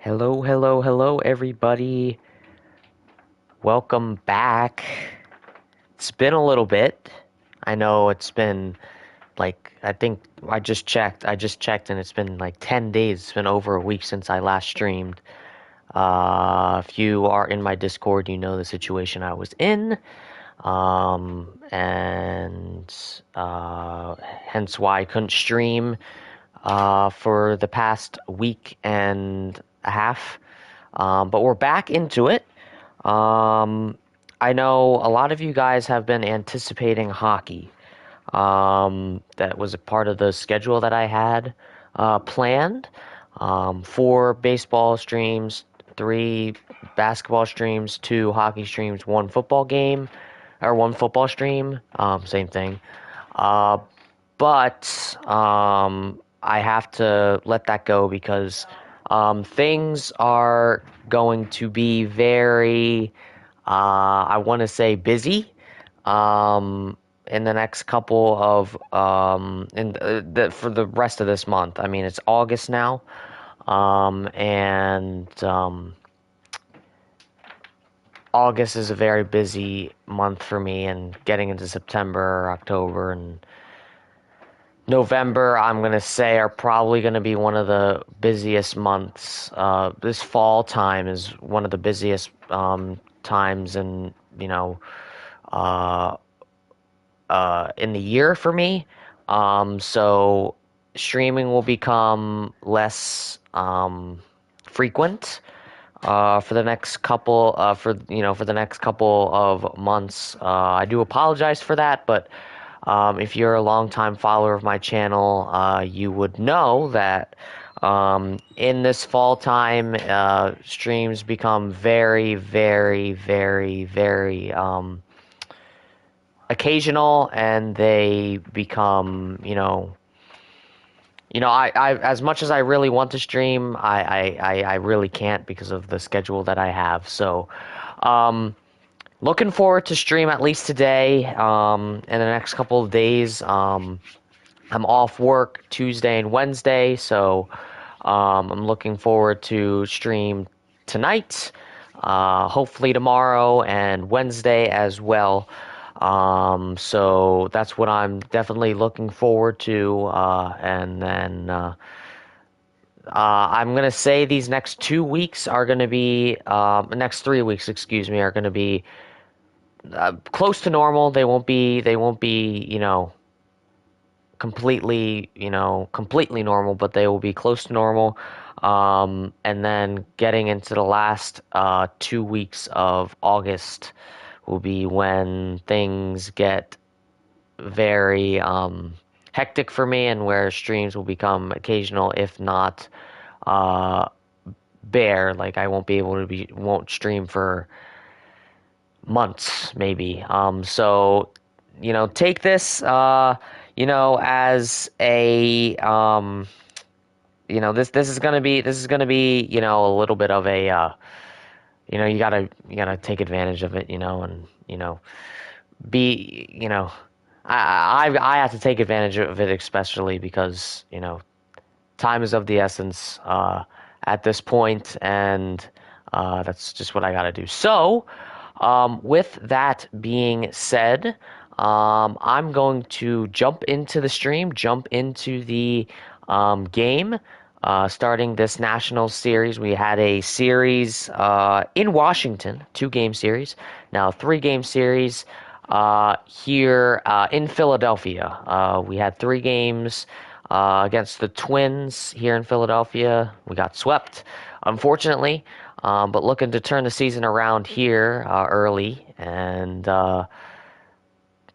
Hello, hello, hello, everybody. Welcome back. It's been a little bit. I know it's been I think I just checked, and it's been like 10 days. It's been over a week since I last streamed. If you are in my Discord, you know the situation I was in. And hence why I couldn't stream for the past week and a half. But we're back into it. Um, I know a lot of you guys have been anticipating hockey. That was a part of the schedule that I had planned. Four baseball streams, three basketball streams, two hockey streams, one football game, or one football stream. Same thing. Uh, but I have to let that go because things are going to be very, I want to say, busy in the next couple of for the rest of this month. I mean, it's August now, and August is a very busy month for me, and getting into September, October, and November, I'm going to say, are probably going to be one of the busiest months. This fall time is one of the busiest times uh, in the year for me. So streaming will become less frequent for the next couple for the next couple of months. I do apologize for that, but if you're a longtime follower of my channel, you would know that in this fall time, streams become very, very, very, very occasional, and they become, I as much as I really want to stream, I really can't because of the schedule that I have. So, looking forward to stream at least today, in the next couple of days. I'm off work Tuesday and Wednesday, so I'm looking forward to stream tonight, hopefully tomorrow and Wednesday as well. So that's what I'm definitely looking forward to. And then I'm gonna say these next 2 weeks are gonna be, next 3 weeks, excuse me, are gonna be close to normal. They won't be. Completely normal, but they will be close to normal. And then getting into the last 2 weeks of August will be when things get very hectic for me, and where streams will become occasional, if not uh, bare. Like, I won't stream for months, maybe. So, take this, as a, this is gonna be, a little bit of a, you gotta take advantage of it, and be, I have to take advantage of it, especially because time is of the essence at this point, and that's just what I gotta do. So, with that being said, I'm going to jump into the stream, jump into the game, starting this national series. We had a series in Washington, 2-game series, now 3-game series here in Philadelphia. We had 3 games against the Twins here in Philadelphia. We got swept, unfortunately, but looking to turn the season around here early, and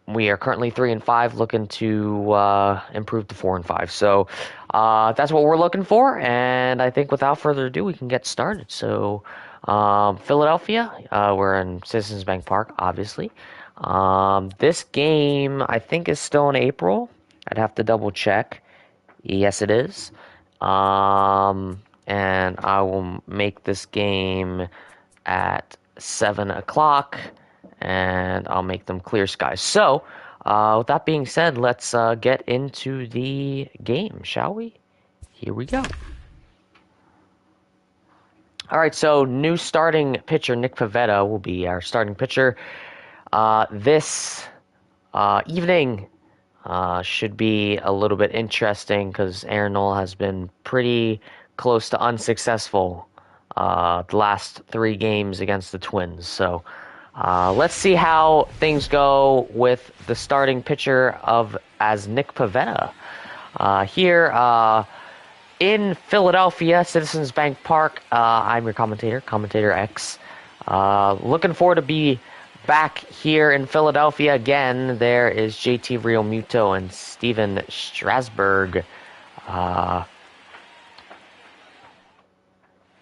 we are currently 3-5, looking to improve to 4-5. So that's what we're looking for, and I think without further ado, we can get started. So Philadelphia, we're in Citizens Bank Park, obviously. This game, I think, is still in April. I'd have to double check. Yes, it is. And I will make this game at 7 o'clock, and I'll make them clear skies. So, with that being said, let's get into the game, shall we? Here we go. All right, so new starting pitcher Nick Pivetta will be our starting pitcher this evening. Should be a little bit interesting because Aaron Nola has been pretty close to unsuccessful the last 3 games against the Twins. So let's see how things go with the starting pitcher as Nick Pivetta here in Philadelphia, Citizens Bank Park. I'm your commentator, CommentatorX. Looking forward to be back here in Philadelphia again. There is JT Realmuto and Steven Strasburg.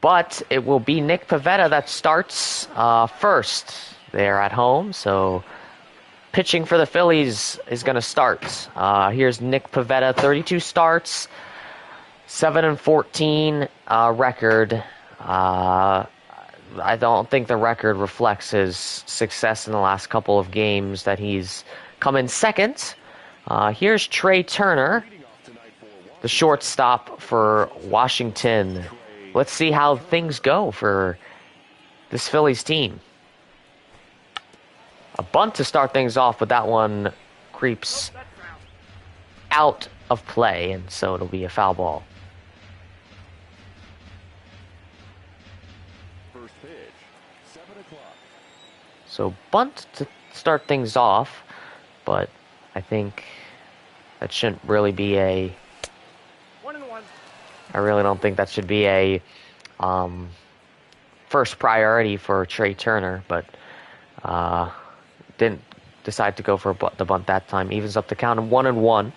But it will be Nick Pivetta that starts first. They're at home, so pitching for the Phillies is going to start. Here's Nick Pivetta, 32 starts, 7-14 record. I don't think the record reflects his success in the last couple of games that he's come in second. Here's Trey Turner, the shortstop for Washington. Let's see how things go for this Phillies team. A bunt to start things off, but that one creeps out of play, and so it'll be a foul ball. So bunt to start things off, but I think that shouldn't really be a... 1-1. I really don't think that should be a first priority for Trey Turner, but didn't decide to go for the bunt that time. Evens up the count of 1-1.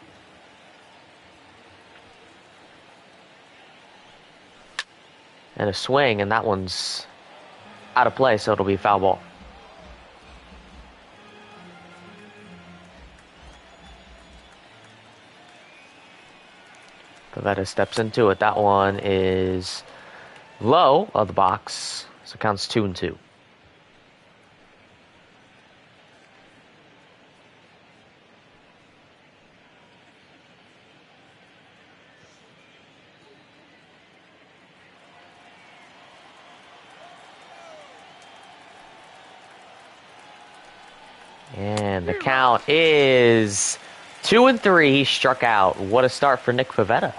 And a swing, and that one's out of play, so it'll be a foul ball. Pivetta steps into it. That one is low of the box, so it counts 2-2. And the count is 2-3. He struck out. What a start for Nick Pivetta.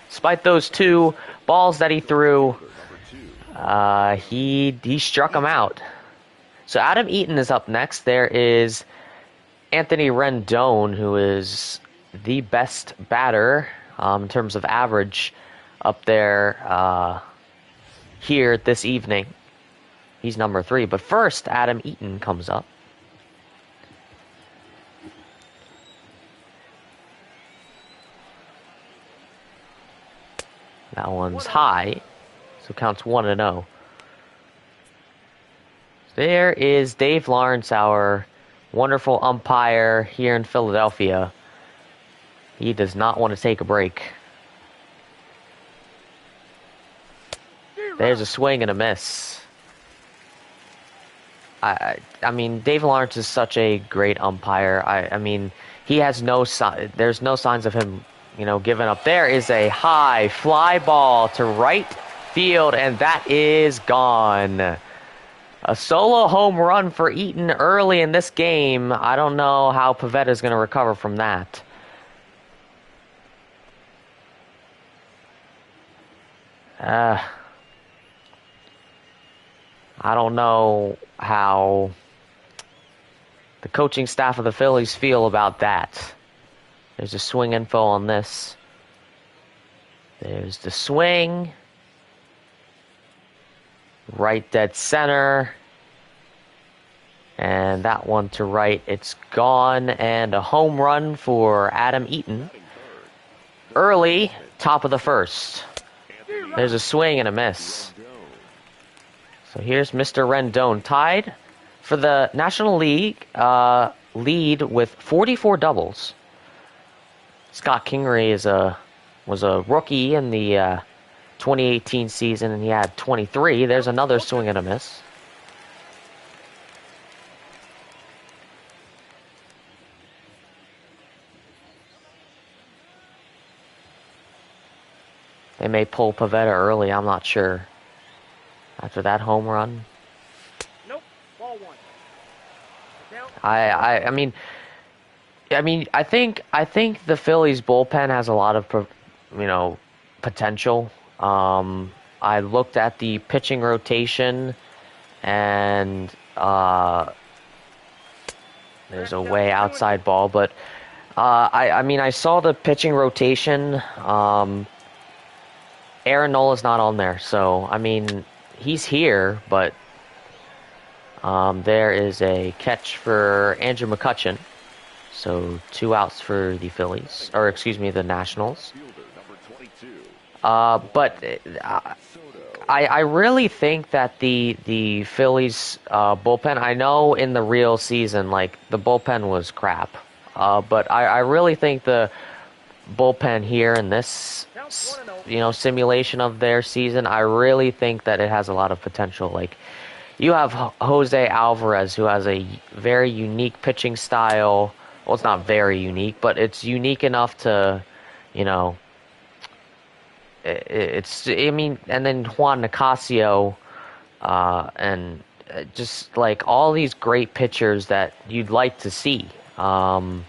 Despite those 2 balls that he threw, he struck them out. So Adam Eaton is up next. There is Anthony Rendon, who is the best batter in terms of average up there here this evening. He's number 3. But first, Adam Eaton comes up. That one's high, so counts 1-0. There is Dave Lawrence, our wonderful umpire here in Philadelphia. He does not want to take a break. There's a swing and a miss. I mean, Dave Lawrence is such a great umpire. I mean, he has there's no signs of him, giving up. There is a high fly ball to right field, and that is gone. A solo home run for Eaton early in this game. I don't know how Pivetta is going to recover from that. I don't know how the coaching staff of the Phillies feel about that. There's a swing info on this. There's the swing. Right dead center. And that one to right, it's gone. And a home run for Adam Eaton. Early, top of the first. There's a swing and a miss. So here's Mr. Rendon, tied for the National League lead with 44 doubles. Scott Kingery was a rookie in the 2018 season, and he had 23. There's another swing and a miss. They may pull Pivetta early, I'm not sure. after that home run. Nope. Ball one. Now, I mean, I think the Phillies bullpen has a lot of, potential. I looked at the pitching rotation, and there's a way outside ball, but I saw the pitching rotation. Aaron Nola's not on there, so I mean he's here, but there is a catch for Andrew McCutchen. So 2 outs for the Phillies, or excuse me, the Nationals. But I really think that the Phillies bullpen. I know in the real season, like the bullpen was crap, but I really think the bullpen here in this simulation of their season, I really think that it has a lot of potential. Like you have Jose Alvarez, who has a very unique pitching style. Well, it's not very unique, but it's unique enough to, and then Juan Nicasio, and just like all these great pitchers that you'd like to see. And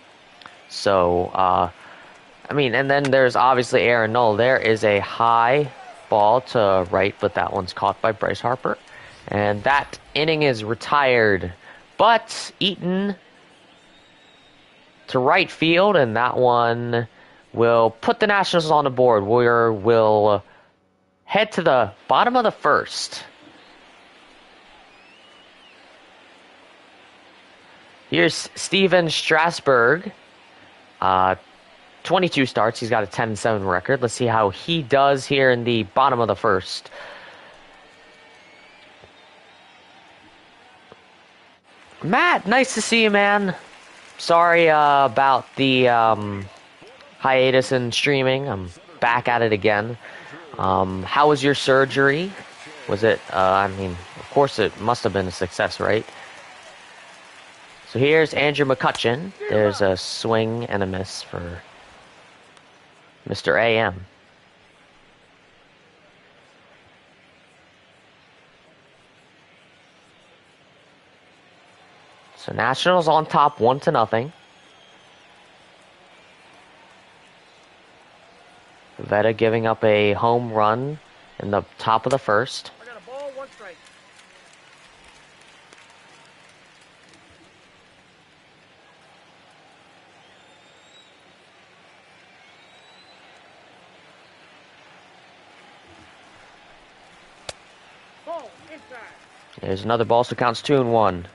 then there's obviously Aaron Nola. There is a high ball to right, but that one's caught by Bryce Harper. And that inning is retired. But Eaton to right field, and that one will put the Nationals on the board. We'll head to the bottom of the first. Here's Steven Strasburg. 22 starts. He's got a 10-7 record. Let's see how he does here in the bottom of the first. Matt, nice to see you, man. Sorry about the hiatus in streaming. I'm back at it again. How was your surgery? Was it, of course it must have been a success, right? So here's Andrew McCutchen. There's a swing and a miss for Mr. AM. So Nationals on top 1-0. Veta giving up a home run in the top of the first. I got a ball, 1 strike. Ball inside. There's another ball, so counts 2-1.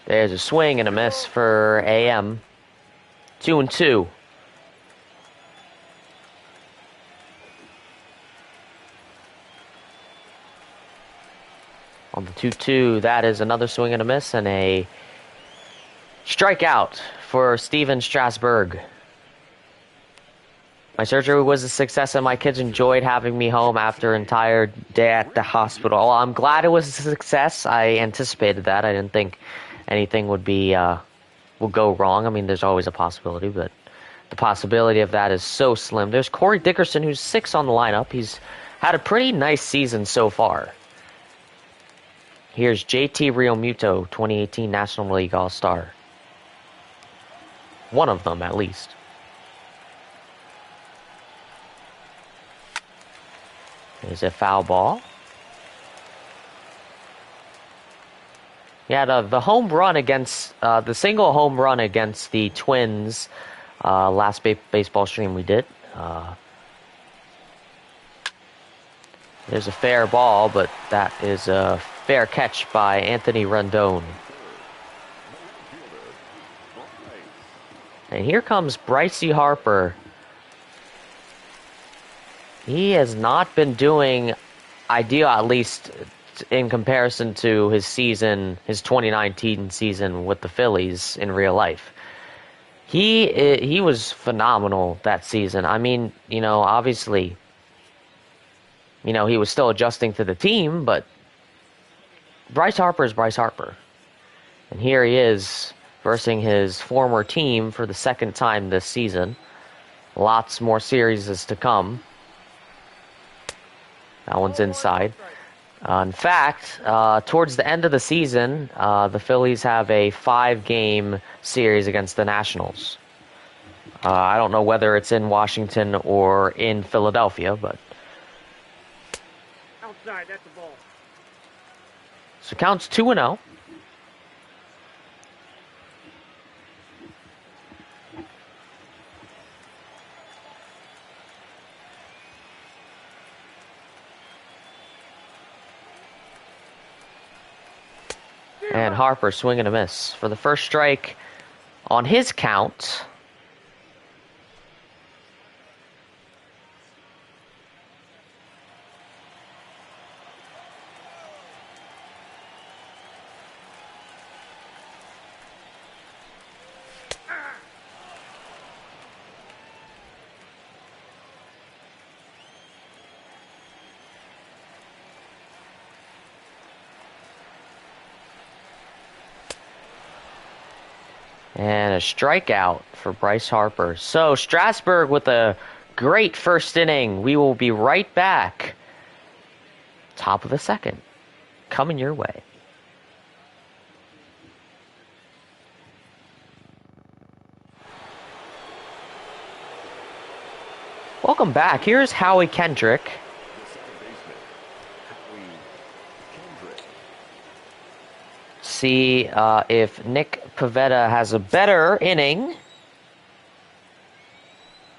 There's a swing and a miss for AM. 2-2. On the 2-2, that is another swing and a miss and a strikeout for Steven Strasburg. My surgery was a success and my kids enjoyed having me home after an entire day at the hospital. I'm glad it was a success. I anticipated that. I didn't think anything would go wrong. I mean, there's always a possibility, but the possibility of that is so slim. There's Corey Dickerson, who's 6 on the lineup. He's had a pretty nice season so far. Here's JT Realmuto, 2018 National League All-Star. One of them, at least. There's a foul ball. Yeah, the home run against the single home run against the Twins last baseball stream we did. There's a fair ball, but that is a fair catch by Anthony Rendon. And here comes Brycey Harper. He has not been doing ideal, at least in comparison to his season, his 2019 season with the Phillies in real life. He was phenomenal that season. I mean, obviously, you know, he was still adjusting to the team, but Bryce Harper is Bryce Harper. And here he is versing his former team for the second time this season. Lots more series is to come. That one's inside. In fact, towards the end of the season, the Phillies have a 5-game series against the Nationals. I don't know whether it's in Washington or in Philadelphia, but... Outside, that's a ball. So counts 2-0. And Harper swing and a miss for the first strike on his count. And a strikeout for Bryce Harper. So Strasburg with a great first inning. We will be right back. Top of the second. Coming your way. Welcome back. Here's Howie Kendrick. See if Nick Pivetta has a better inning.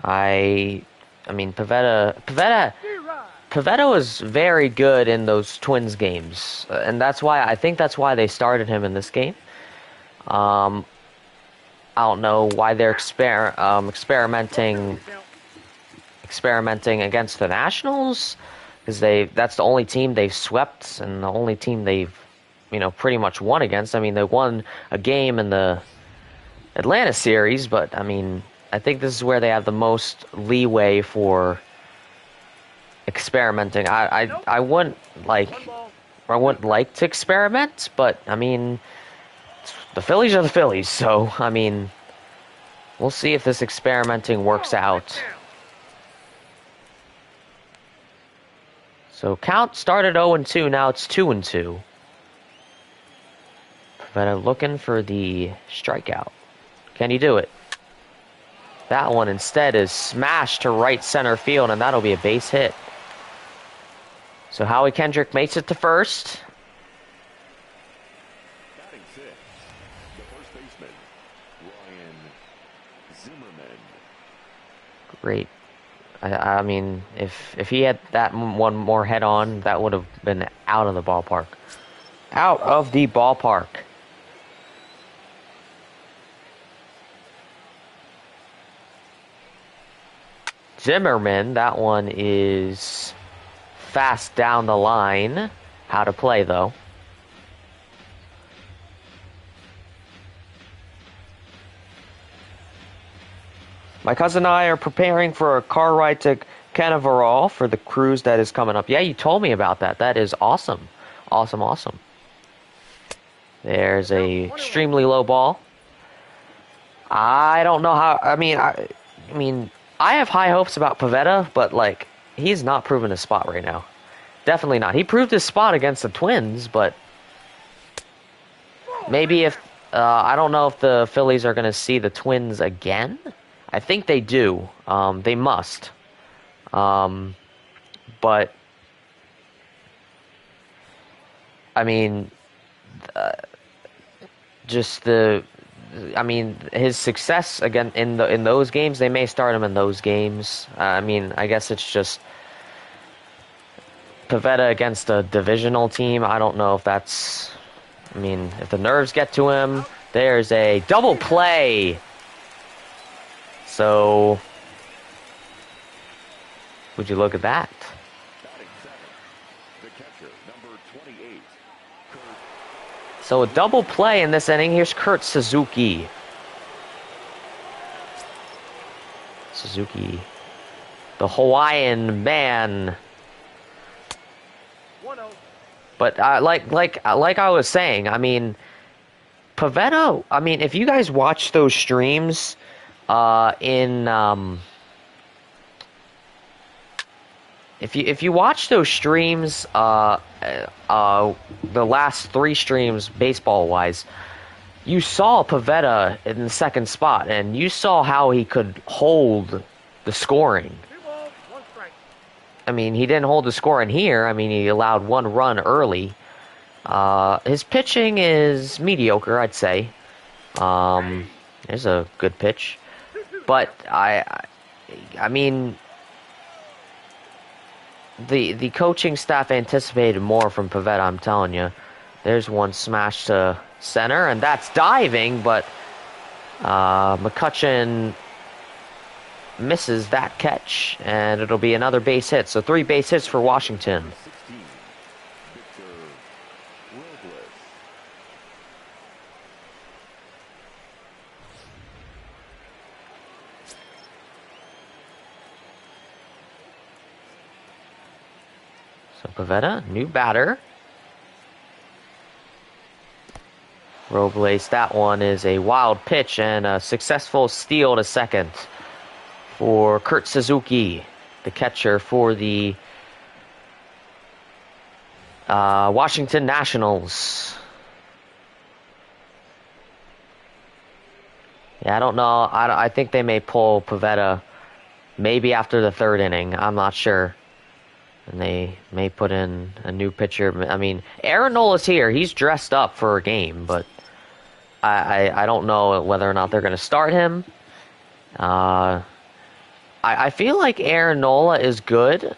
I mean, Pivetta was very good in those Twins games, and that's why they started him in this game. I don't know why they're experimenting against the Nationals, because that's the only team they've swept and the only team they've pretty much won against. I mean, they won a game in the Atlanta series, but I mean, I think this is where they have the most leeway for experimenting. I wouldn't like to experiment, but I mean, the Phillies are the Phillies, so I mean, we'll see if this experimenting works out. So count started 0-2, now it's 2-2. But I'm looking for the strikeout. Can he do it? That one instead is smashed to right center field, and that'll be a base hit. So Howie Kendrick makes it to first. Batting fifth, the first baseman, Ryan Zimmerman. Great. I mean, if he had that one more head on, that would have been out of the ballpark. Out of the ballpark. Zimmerman, that one is fast down the line. How to play, though. My cousin and I are preparing for a car ride to Canaveral for the cruise that is coming up. Yeah, you told me about that. That is awesome. Awesome, awesome. There's a extremely low ball. I don't know how... I mean, I have high hopes about Pivetta, but, like, he's not proven his spot right now. Definitely not. He proved his spot against the Twins, but maybe if... I don't know if the Phillies are going to see the Twins again. I think they do. They must. But, I mean, his success again in those games, they may start him in those games. I mean, I guess it's just Pivetta against a divisional team. I don't know if that's... I mean, if the nerves get to him, there's a double play. So, would you look at that? So a double play in this inning. Here's Kurt Suzuki. Suzuki, the Hawaiian man, But like I was saying, I mean, Pivetta. I mean, if you guys watch those streams, if you watch those streams, the last 3 streams baseball wise, you saw Pivetta in the second spot, and you saw how he could hold the scoring. 2 balls, 1 strike. I mean, he didn't hold the score in here. I mean, he allowed 1 run early. His pitching is mediocre, I'd say. There's a good pitch, but I mean, the coaching staff anticipated more from Pivetta. I'm telling you. There's one smash to center, and that's diving, but Mccutchen misses that catch, and it'll be another base hit. So 3 base hits for Washington. 16, Victor Robles. So Pivetta, new batter. Robles, that one is a wild pitch and a successful steal to second for Kurt Suzuki, the catcher for the Washington Nationals. Yeah, I don't know. I think they may pull Pivetta maybe after the 3rd inning. I'm not sure. And they may put in a new pitcher. I mean, Aaron Nola's here. He's dressed up for a game, but I don't know whether or not they're going to start him. I feel like Aaron Nola is good.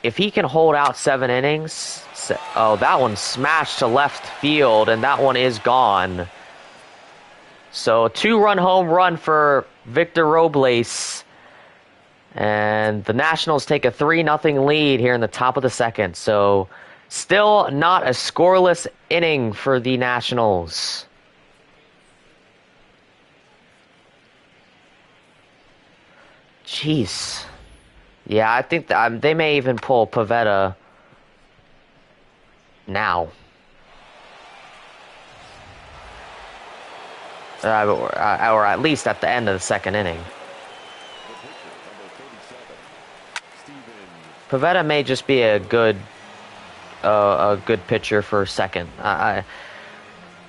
If he can hold out 7 innings. Oh, that one smashed to left field, and that one is gone. So, 2-run home run for Victor Robles. And the Nationals take a 3-0 lead here in the top of the 2nd. So, still not a scoreless inning for the Nationals. Jeez. Yeah, I think they may even pull Pivetta now. Or at least at the end of the 2nd inning. Pivetta may just be a good pitcher for second.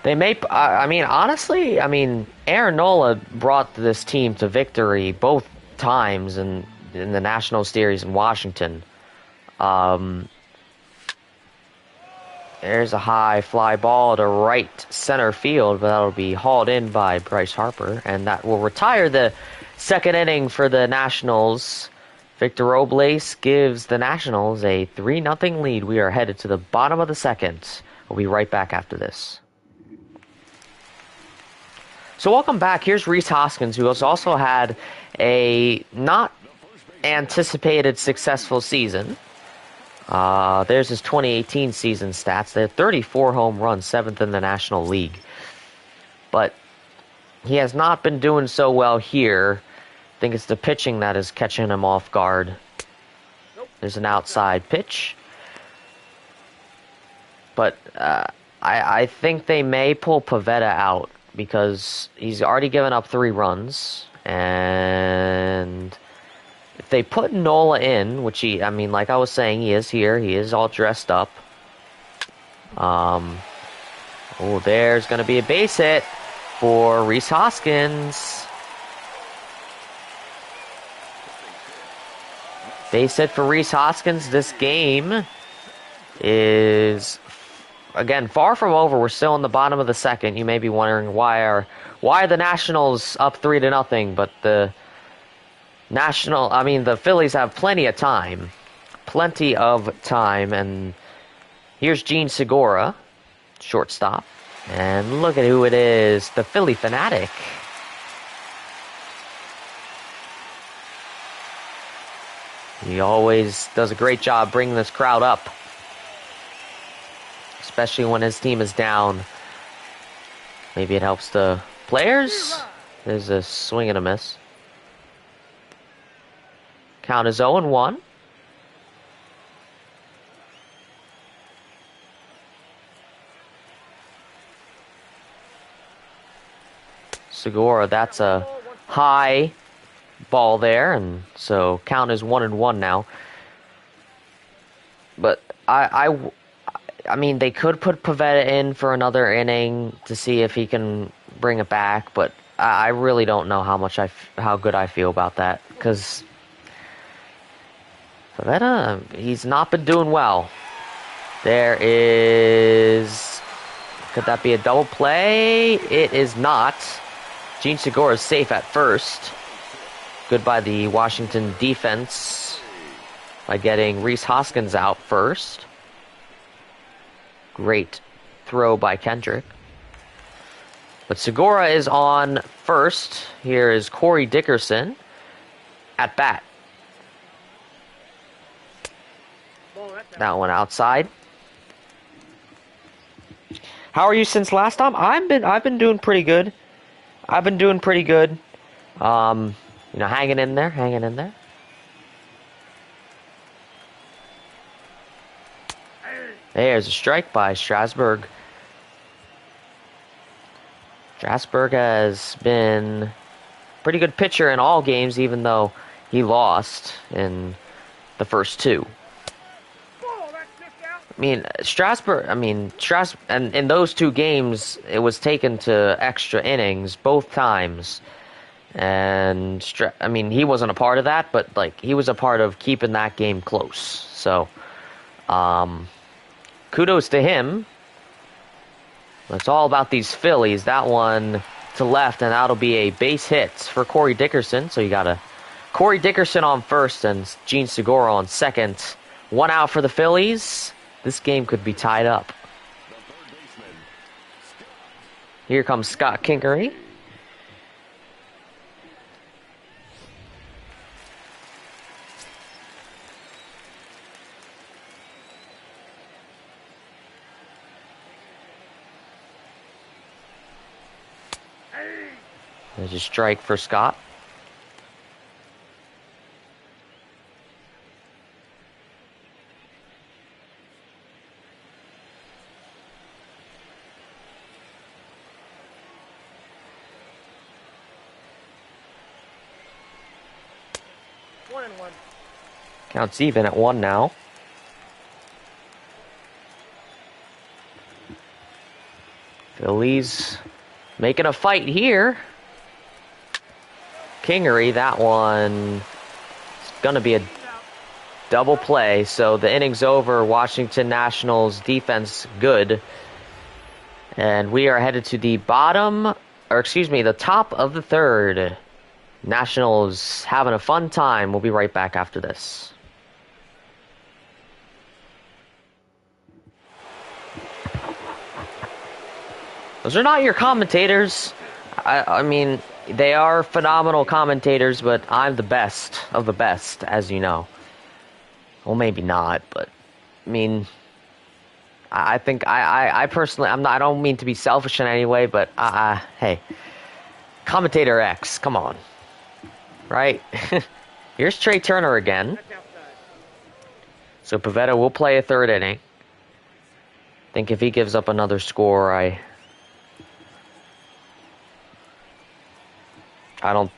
They may. I mean, honestly, Aaron Nola brought this team to victory both times in the National Series in Washington. There's a high fly ball to right center field, but that'll be hauled in by Bryce Harper, and that will retire the 2nd inning for the Nationals. Victor Robles gives the Nationals a 3-0 lead. We are headed to the bottom of the 2nd. We'll be right back after this. So welcome back. Here's Rhys Hoskins, who has also had a not anticipated successful season. There's his 2018 season stats. They're 34 home runs, 7th in the National League. But he has not been doing so well here. I think it's the pitching that is catching him off guard. There's an outside pitch. But I think they may pull Pivetta out because he's already given up 3 runs. And if they put Nola in, which like I was saying, he is here. He is all dressed up. Oh, there's going to be a base hit for Rhys Hoskins. Base hit for Rhys Hoskins. This game is, again, far from over. We're still in the bottom of the 2nd. You may be wondering why are the Nationals up 3-0, but the Phillies have plenty of time. And here's Gene Segura, shortstop. And look at who it is, the Philly fanatic. He always does a great job bringing this crowd up, especially when his team is down. Maybe it helps the players. There's a swing and a miss. Count is 0-1. Segura. That's a high ball there, and so count is 1-1 now. But I mean, they could put Pivetta in for another inning to see if he can bring it back, but I really don't know how good I feel about that, because Pivetta, he's not been doing well. There is... Could that be a double play? It is not. Gene Segura is safe at first. Good by the Washington defense by getting Rhys Hoskins out first. Great throw by Kendrick. But Segura is on first. Here is Corey Dickerson at bat. That one outside. How are you since last time? I've been doing pretty good. You know, hanging in there. There's a strike by Strasburg. Strasburg has been a pretty good pitcher in all games, even though he lost in the first two. And in those two games, it was taken to extra innings both times. And, he wasn't a part of that, but, like, he was a part of keeping that game close. So, kudos to him. It's all about these Phillies. That one to left, and that'll be a base hit for Corey Dickerson. So you got a Corey Dickerson on first and Gene Segura on second. One out for the Phillies. This game could be tied up. Here comes Scott Kingery. There's a strike for Scott. Counts even at 1 now. Phillies making a fight here. Kingery, that one is going to be a double play. So the inning's over. Washington Nationals defense good. And we are headed to the the top of the third. Nationals having a fun time. We'll be right back after this. Those are not your commentators. I mean, they are phenomenal commentators, but I'm the best of the best, as you know. Well, maybe not, but I mean, I think I personally, I don't mean to be selfish in any way, but hey, CommentatorX, come on, right? Here's Trey Turner again. So Pivetta will play a third inning. I think if he gives up another score, I don't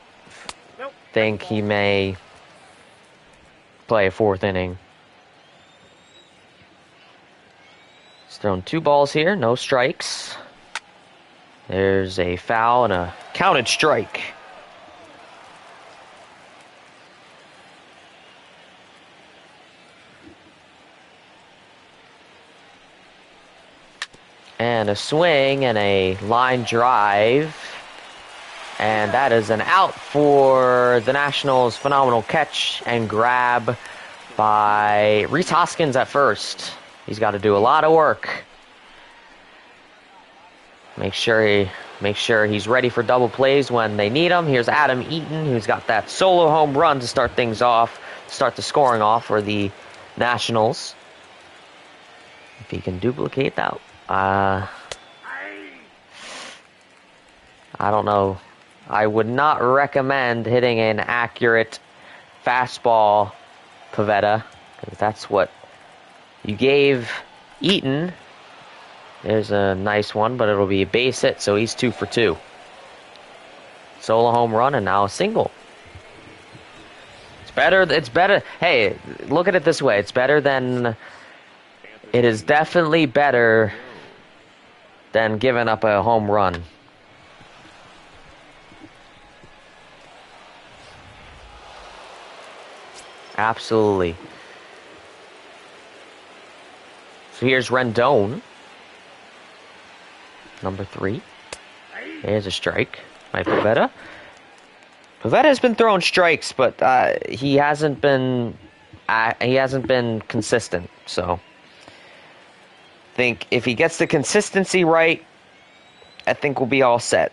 think he may play a fourth inning. He's thrown 2 balls here, no strikes. There's a foul and a counted strike. And a swing and a line drive. And that is an out for the Nationals. Phenomenal catch and grab by Rhys Hoskins at first. He's got to do a lot of work. Make sure he's ready for double plays when they need him. Here's Adam Eaton, who's got that solo home run to start things off, start the scoring off for the Nationals. If he can duplicate that, I don't know. I would not recommend hitting an accurate fastball, Pivetta, because that's what you gave Eaton. There's a nice one, but it'll be a base hit, so he's 2 for 2. Solo home run and now a single. It's better. It's better. Hey, look at it this way. It's better than. It is definitely better than giving up a home run. Absolutely. So here's Rendon. Number 3. There's a strike by Pivetta. Pivetta has been throwing strikes, but he hasn't been consistent. So I think if he gets the consistency right, I think we'll be all set.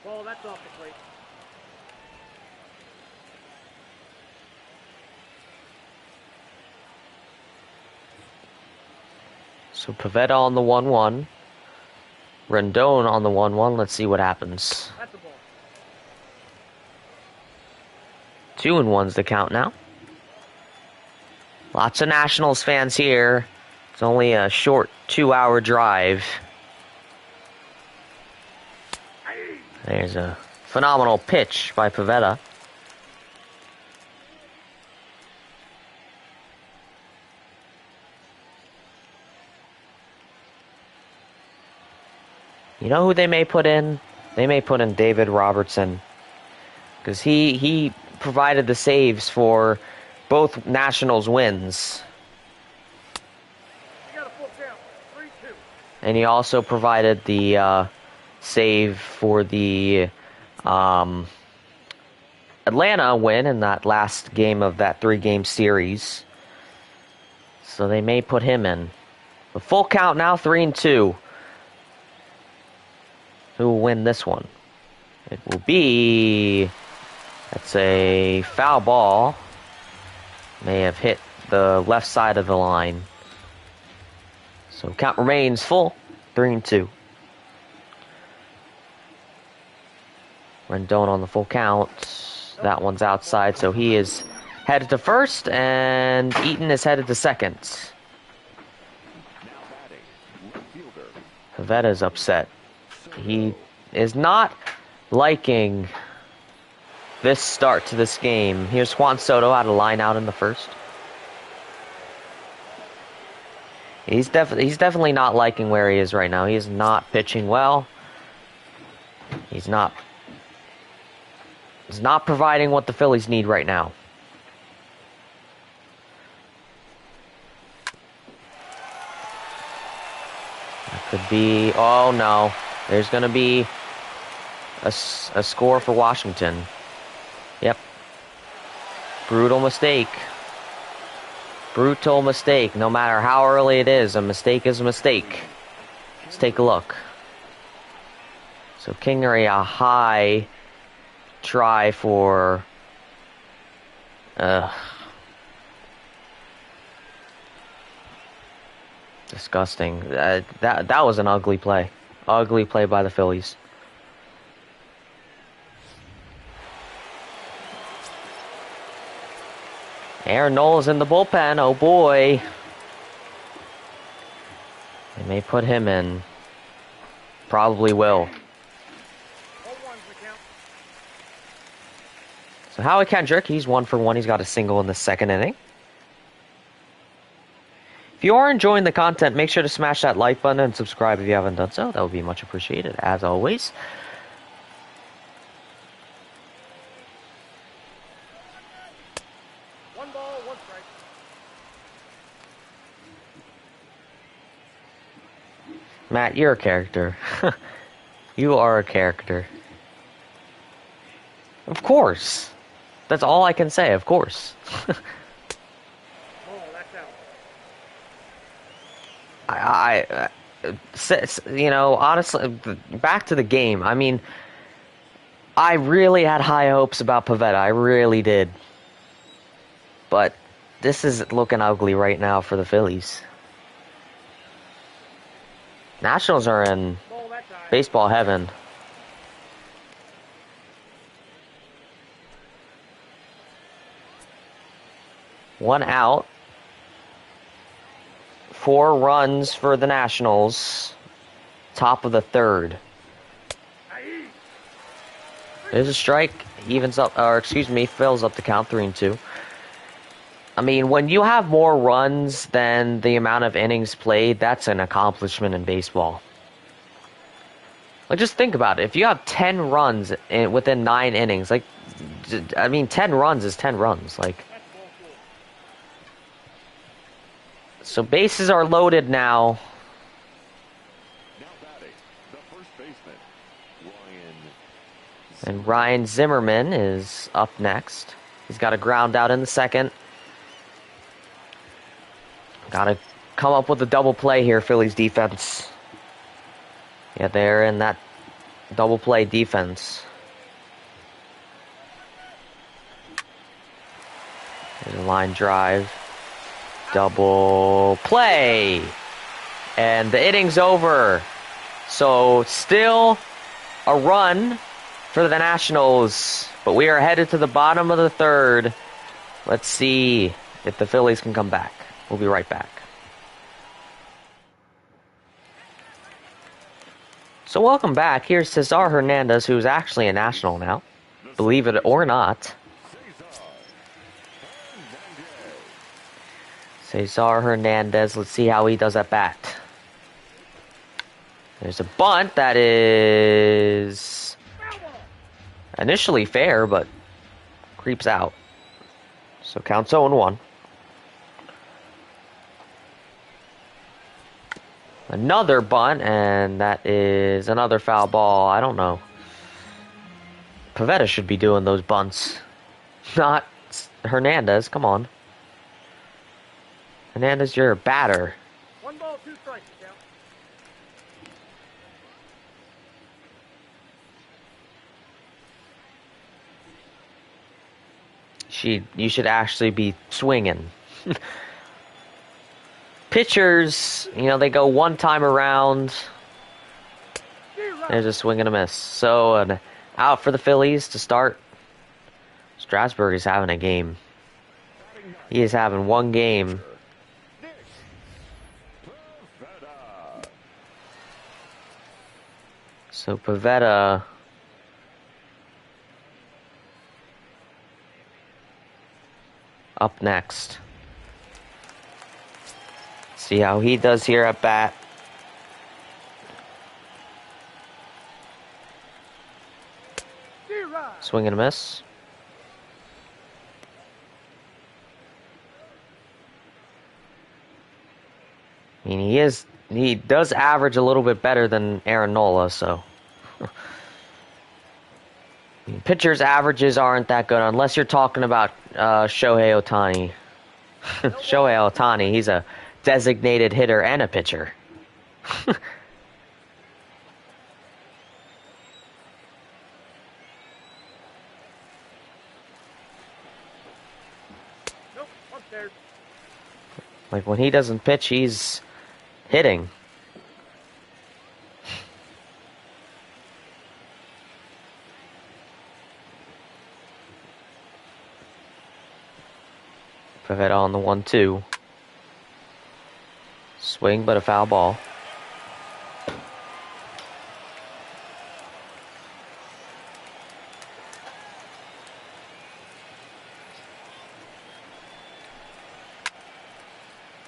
Ball, that's off the plate. So Pivetta on the 1-1. Rendon on the 1-1. Let's see what happens. That's a ball. 2-1's the count now. Lots of Nationals fans here. It's only a short 2-hour drive. There's a phenomenal pitch by Pivetta. You know who they may put in? They may put in David Robertson. Because he provided the saves for both Nationals wins. You got a full count. 3-2. And he also provided the save for the Atlanta win in that last game of that 3-game series. So they may put him in. The full count now, 3-2. Who will win this one? It will be... That's a foul ball. May have hit the left side of the line. So count remains full, 3-2. Rendon on the full count. That one's outside, so he is headed to first, and Eaton is headed to second. Pivetta's upset. He is not liking this start to this game. Here's Juan Soto out of line out in the first. He's definitely not liking where he is right now. He is not pitching well. He's not providing what the Phillies need right now. That could be... Oh, no. There's going to be a score for Washington. Yep. Brutal mistake. Brutal mistake. No matter how early it is, a mistake is a mistake. Let's take a look. So Kingery, a high try for... disgusting. That was an ugly play. Ugly play by the Phillies. Aaron Nola in the bullpen. Oh boy. They may put him in. Probably will. So Howie Kendrick, he's 1 for 1. He's got a single in the second inning. If you are enjoying the content, make sure to smash that like button and subscribe if you haven't done so. That would be much appreciated, as always. One ball, one strike. Matt, you're a character. You are a character. Of course. That's all I can say, of course. Oh, that's out. You know, honestly, back to the game. I mean, I really had high hopes about Pivetta. I really did. But this is looking ugly right now for the Phillies. Nationals are in baseball heaven. One out. 4 runs for the Nationals. top of the third. There's a strike, evens up, or excuse me, fills up the count 3-2. I mean, when you have more runs than the amount of innings played, that's an accomplishment in baseball. Like, just think about it. If you have 10 runs within 9 innings, like, I mean, 10 runs is 10 runs. Like, so bases are loaded now. Now batting, the first baseman, And Ryan Zimmerman is up next. He's got a ground out in the second. Got to come up with a double play here, Phillies defense. Yeah, they're in that double play defense. There's a line drive. Double play. And the inning's over. So still a run for the Nationals. But we are headed to the bottom of the third. Let's see if the Phillies can come back. We'll be right back. So welcome back. Here's Cesar Hernandez, who's actually a National now. Believe it or not. Cesar Hernandez. Let's see how he does at bat. There's a bunt that is initially fair, but creeps out. So counts 0-1. Another bunt, and that is another foul ball. I don't know. Pivetta should be doing those bunts. Not Hernandez. Come on. Hernandez, you're a batter. 1 ball, 2 strikes, count. You should actually be swinging. Pitchers, you know, they go one time around. There's a swing and a miss. So, an out for the Phillies to start. Strasburg is having a game. He is having one game. So, Pivetta up next. See how he does here at bat. Swing and a miss. I mean, he does average a little bit better than Aaron Nola, so. I mean, pitchers' averages aren't that good unless you're talking about Shohei Ohtani. Shohei Ohtani, he's a designated hitter and a pitcher. Nope, upstairs. Like when he doesn't pitch, he's hitting. Pivetta on the 1-2. Swing, but a foul ball.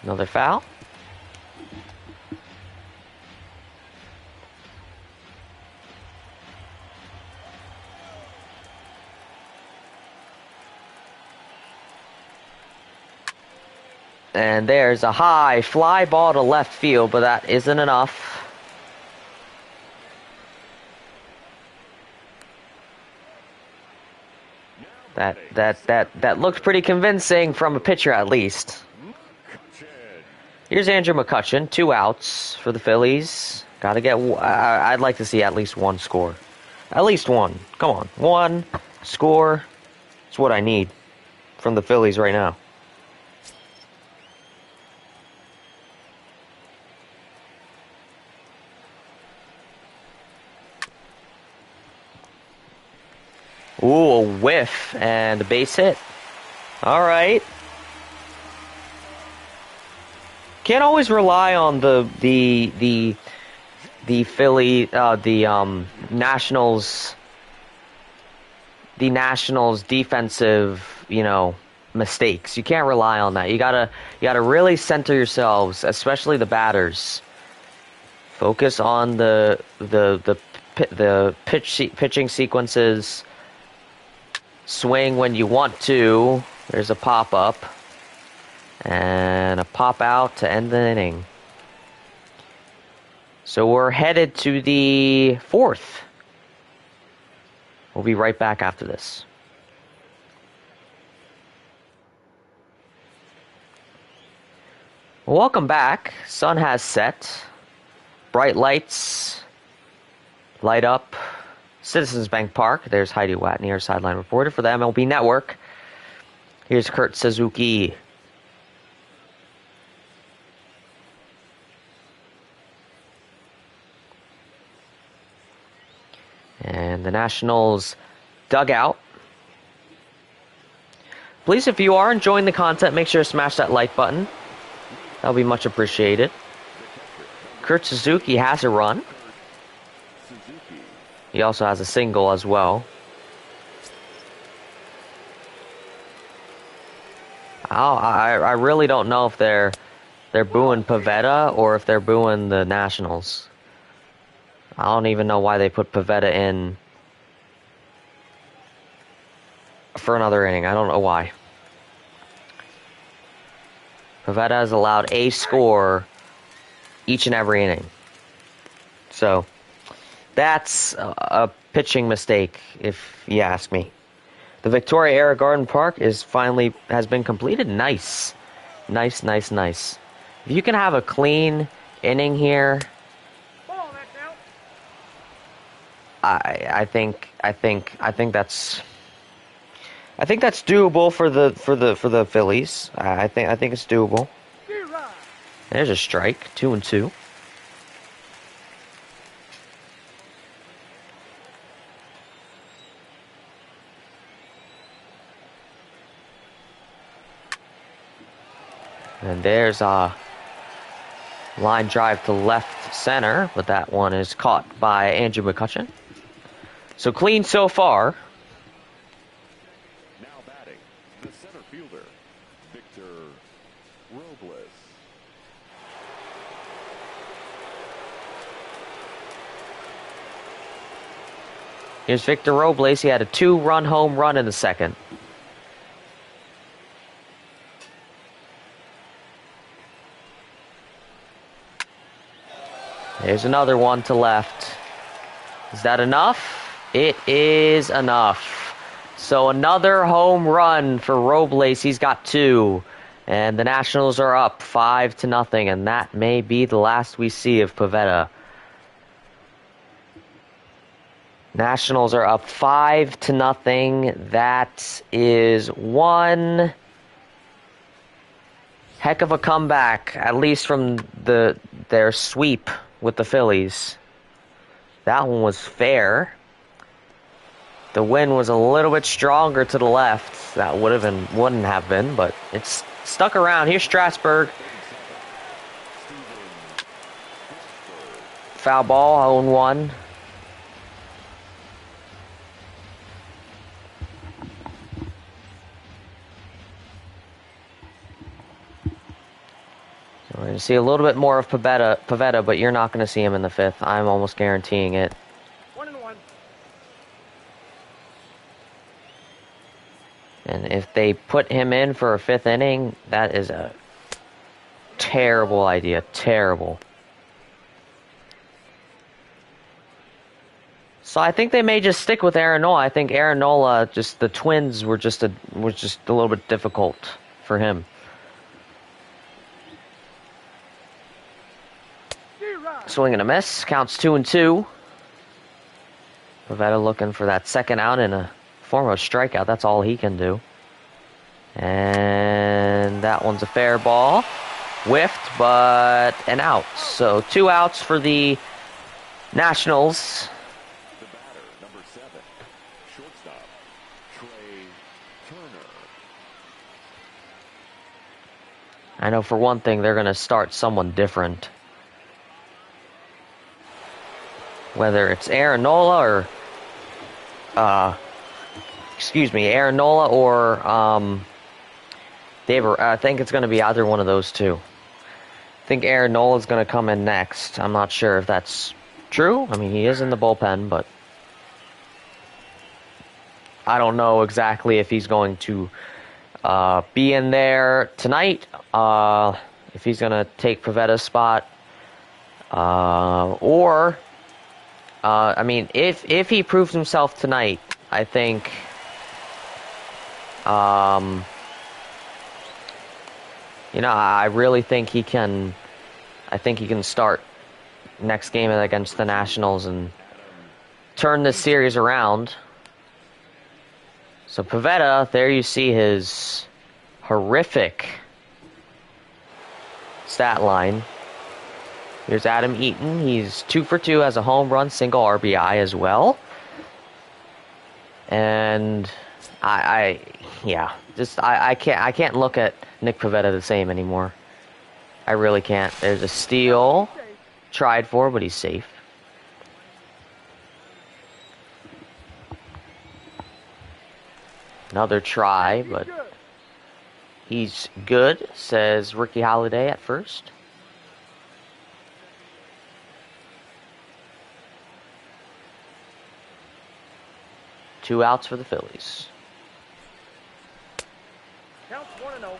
Another foul. And there's a high fly ball to left field, but that isn't enough. That looked pretty convincing from a pitcher at least. Here's Andrew Mccutchen, 2 outs for the Phillies. Gotta get. I'd like to see at least one score. At least one. Come on, one score. It's what I need from the Phillies right now. Ooh, a whiff and a base hit. All right. Can't always rely on the the Nationals defensive, mistakes. You can't rely on that. You gotta really center yourselves, especially the batters. Focus on the pitching sequences. Swing when you want to. There's a pop up and a pop out to end the inning. So we're headed to the fourth. We'll be right back after this. Welcome back. Sun has set. Bright lights light up Citizens Bank Park. There's Heidi Watney, our sideline reporter for the MLB Network. Here's Kurt Suzuki. And the Nationals dugout. Please, if you are enjoying the content, make sure to smash that like button. That'll be much appreciated. Kurt Suzuki has a run. He also has a single as well. I really don't know if they're booing Pivetta or if they're booing the Nationals. I don't even know why they put Pivetta in for another inning. I don't know why. Pivetta has allowed a score each and every inning. So that's a pitching mistake, if you ask me. The Victoria Era Garden Park has been completed. Nice. Nice. If you can have a clean inning here, I think that's doable for the Phillies. I think it's doable. There's a strike, 2-2. And there's a line drive to left center, but that one is caught by Andrew McCutchen. So clean so far. Now batting, the center fielder, Victor Robles. Here's Victor Robles. He had a 2-run home run in the second. There's another one to left. Is that enough? It is enough. So another home run for Robles. He's got 2. And the Nationals are up 5-0. And that may be the last we see of Pivetta. Nationals are up 5-0. That is one heck of a comeback, at least from their sweep with the Phillies. That one was fair. The wind was a little bit stronger to the left. That wouldn't have been, but it's stuck around. Here's Strasburg. Foul ball, 0-1. We're going to see a little bit more of Pivetta, but you're not going to see him in the 5th. I'm almost guaranteeing it. 1-1. And if they put him in for a 5th inning, that is a terrible idea. Terrible. So I think they may just stick with Aaron Nola. I think Aaron Nola, the Twins were just a little bit difficult for him. Swing and a miss. Counts 2-2. Pivetta looking for that second out in a form of strikeout. That's all he can do. And that one's a fair ball. Whiffed, but an out. So 2 outs for the Nationals. The batter, number 7, shortstop, Trey Turner. I know for one thing they're going to start someone different. whether it's Aaron Nola or Aaron Nola or David. I think it's going to be either one of those two. I think Aaron Nola is going to come in next. I'm not sure if that's true. I mean, he is in the bullpen, but I don't know exactly if he's going to be in there tonight. If he's going to take Pavetta's spot, or I mean, if he proves himself tonight, I think. I really think he can. I think he can start next game against the Nationals and turn this series around. So Pivetta, there you see his horrific stat line. Here's Adam Eaton. He's 2 for 2, has a home run, single RBI as well. And I can't look at Nick Pivetta the same anymore. I really can't. There's a steal tried for, but he's safe. Another try, but he's good, says Ricky Holiday at first. Two outs for the Phillies. Counts 1-0.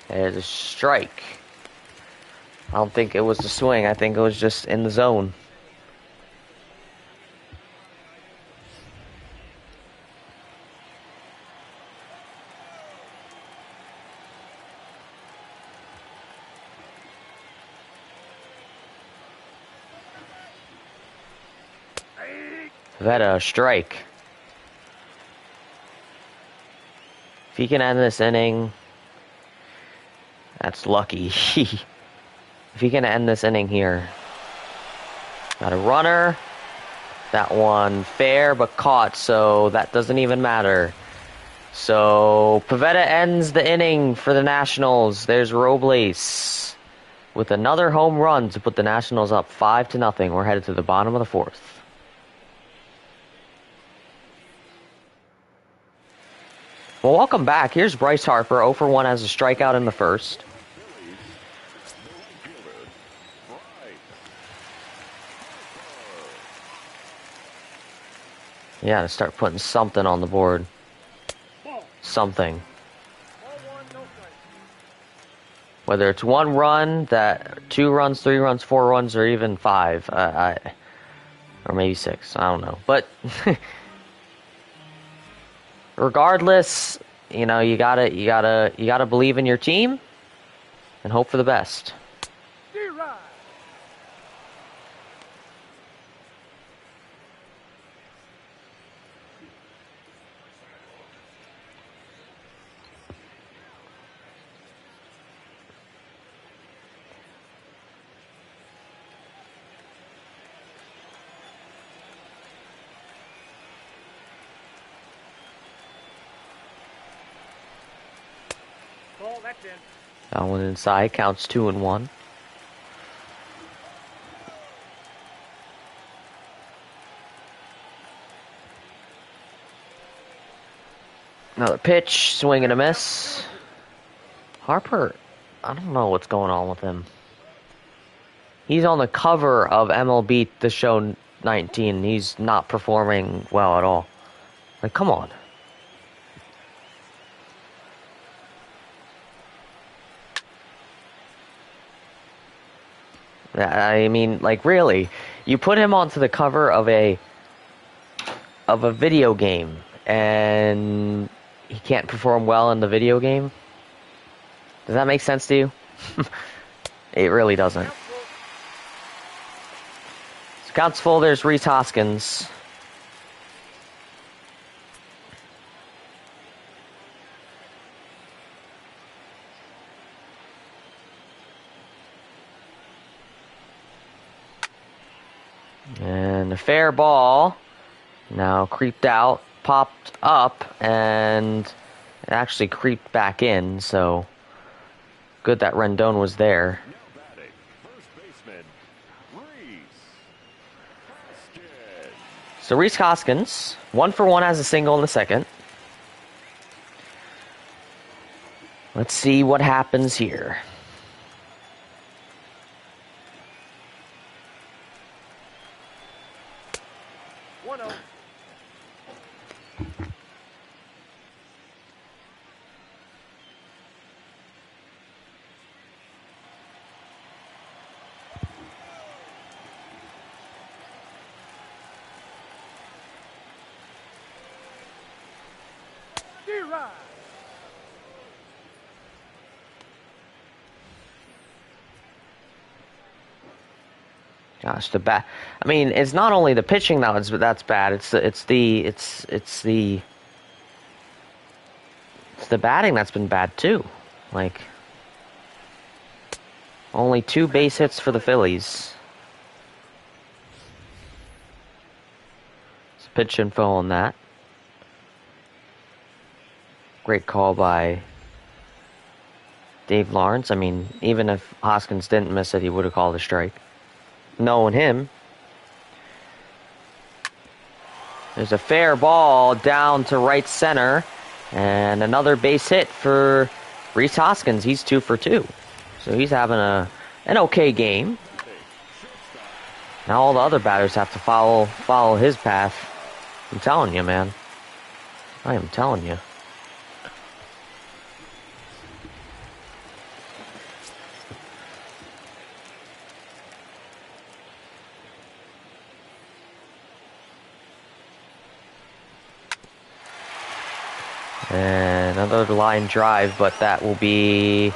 There's a strike. I don't think it was the swing. I think it was just in the zone. Pivetta, strike. If he can end this inning, that's lucky. If he can end this inning here. Got a runner. That one fair but caught, so that doesn't even matter. So Pivetta ends the inning for the Nationals. There's Robles with another home run to put the Nationals up 5-0. We're headed to the bottom of the fourth. Well, welcome back. Here's Bryce Harper, 0 for 1, has a strikeout in the first. Yeah, to start putting something on the board. Something. Whether it's 1 run, 2 runs, 3 runs, 4 runs, or even 5, or maybe 6. I don't know. But regardless, you gotta believe in your team and hope for the best. That one inside, counts 2-1. Another pitch, swing and a miss. Harper, I don't know what's going on with him. He's on the cover of MLB The Show 19. He's not performing well at all. Like, come on. I mean, like, really, you put him onto the cover of a video game, and he can't perform well in the video game? Does that make sense to you? It really doesn't. So counts full, there's Rhys Hoskins. And a fair ball. Now creeped out, popped up, and it actually creeped back in, so good that Rendon was there. Now batting, first baseman, Rhys Hoskins. So Rhys Hoskins, 1-for-1 has a single in the second. Let's see what happens here. One zero. D-Rod. Gosh, the bat. I mean, it's not only the pitching that's bad. It's the batting that's been bad too. Like, only 2 base hits for the Phillies. It's pitch info on that. Great call by Dave Lawrence. I mean, even if Hoskins didn't miss it, he would have called a strike. Knowing him. There's a fair ball down to right center. And another base hit for Rhys Hoskins. He's 2 for 2. So he's having an okay game. Now all the other batters have to follow his path. I'm telling you, man. I am telling you. And another line drive, but that will be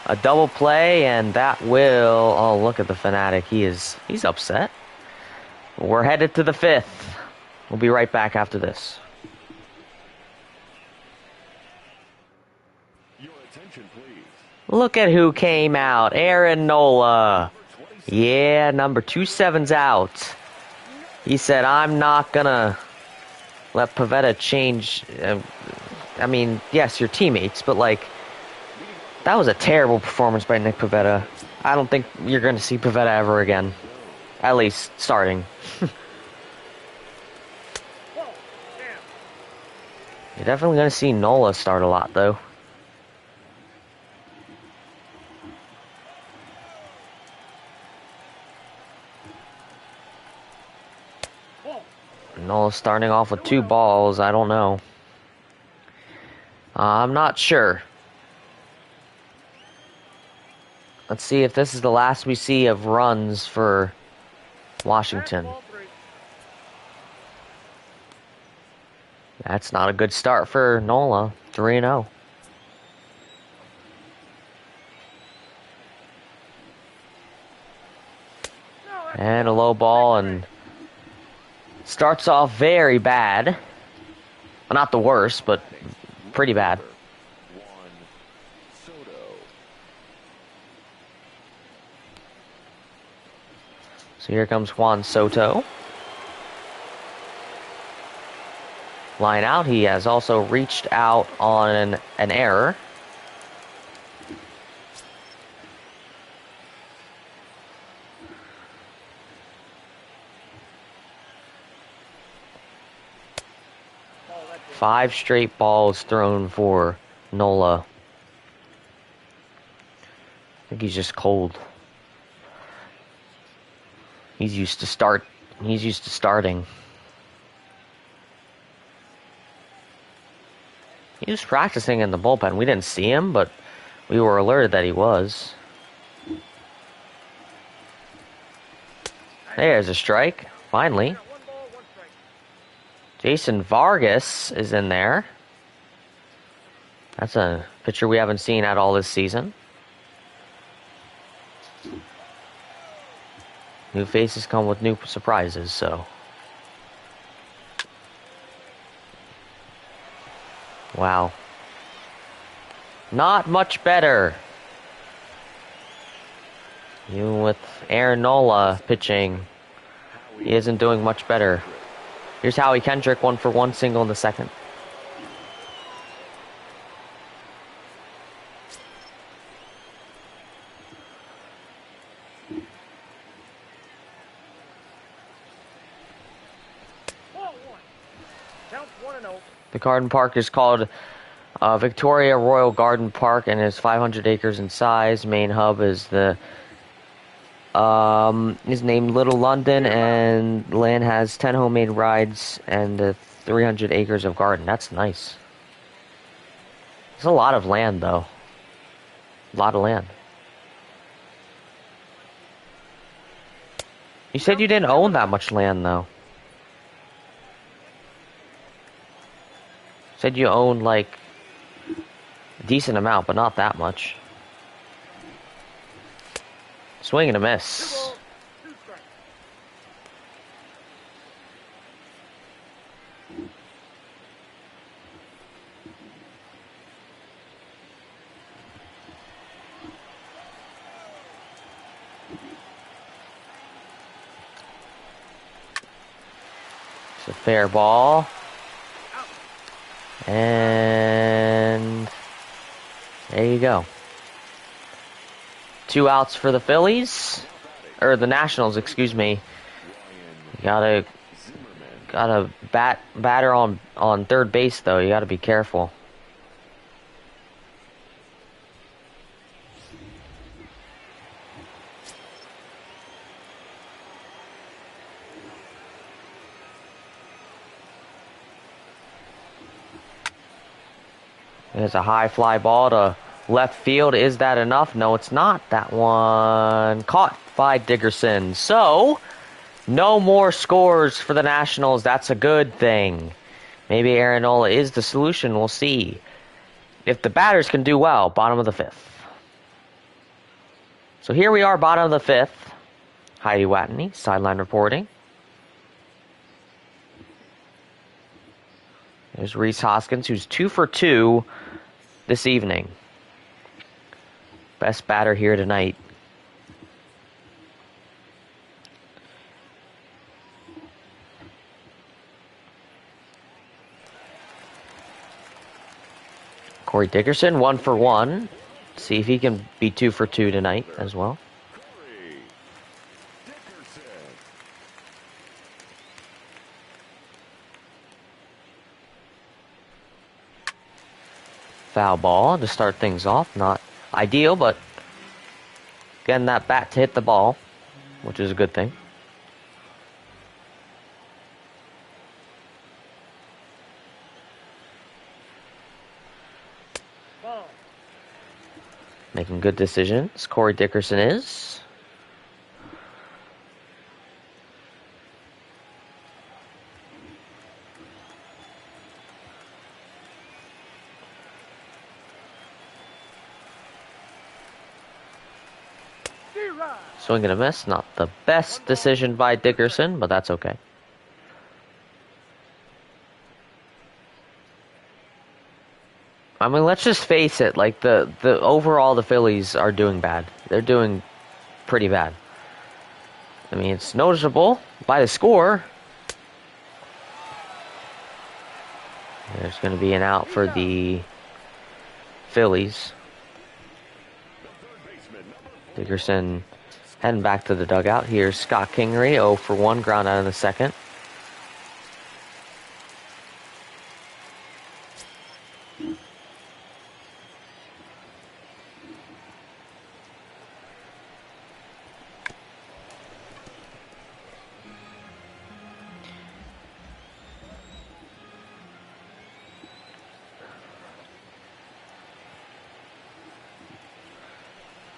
a double play, and that will... Oh, look at the fanatic. He's upset. We're headed to the 5th. We'll be right back after this. Your attention, please. Look at who came out. Aaron Nola. Yeah, number 27's out. He said, I'm not gonna let Pivetta change... I mean, yes, you're teammates, but, like, that was a terrible performance by Nick Pivetta. I don't think you're going to see Pivetta ever again. At least, starting. You're definitely going to see Nola start a lot, though. Nola starting off with 2 balls, I don't know. I'm not sure. Let's see if this is the last we see of runs for Washington. That's not a good start for Nola. 3-0. And a low ball, and starts off very bad. Well, not the worst, but pretty bad. Juan Soto. So here comes Juan Soto. Line out. He has also reached out on an error. Five straight balls thrown for Nola. I think he's just cold. He's used to starting. He was practicing in the bullpen. We didn't see him, but we were alerted that he was. There's a strike, finally. Jason Vargas is in there. That's a pitcher we haven't seen at all this season. New faces come with new surprises, so. Wow. Not much better. Even with Aaron Nola pitching. He isn't doing much better. Here's Howie Kendrick, 1-for-1 single in the second. Ball one. Count 1-0. The Garden Park is called Victoria Royal Garden Park and is 500 acres in size. Main hub is is named Little London, and land has 10 homemade rides and 300 acres of garden. That's nice. It's a lot of land, though. A lot of land. You said you didn't own that much land, though. You said you owned, like, a decent amount, but not that much. Swing and a miss. 2 strikes. It's a fair ball. And there you go. 2 outs for the Phillies. Or the Nationals, excuse me. You gotta batter on third base, though. You gotta be careful. There's a high fly ball to left field. Is that enough? No, it's not. That one caught by Dickerson. So, no more scores for the Nationals. That's a good thing. Maybe Aaron Nola is the solution. We'll see. If the batters can do well, bottom of the 5th. So here we are, bottom of the 5th. Heidi Watney, sideline reporting. There's Rhys Hoskins, who's 2 for 2 this evening. Best batter here tonight. Corey Dickerson, 1 for 1. See if he can be 2 for 2 tonight as well. Foul ball to start things off. Not ideal, but getting that bat to hit the ball, which is a good thing. Ball. Making good decisions. Corey Dickerson is. Swing and a miss. Not the best decision by Dickerson, but that's okay. I mean, let's just face it. Like, the overall, the Phillies are doing bad. They're doing pretty bad. I mean, it's noticeable by the score. There's going to be an out for the Phillies. Dickerson heading back to the dugout. Here's Scott Kingery, 0 for 1, ground out in the second.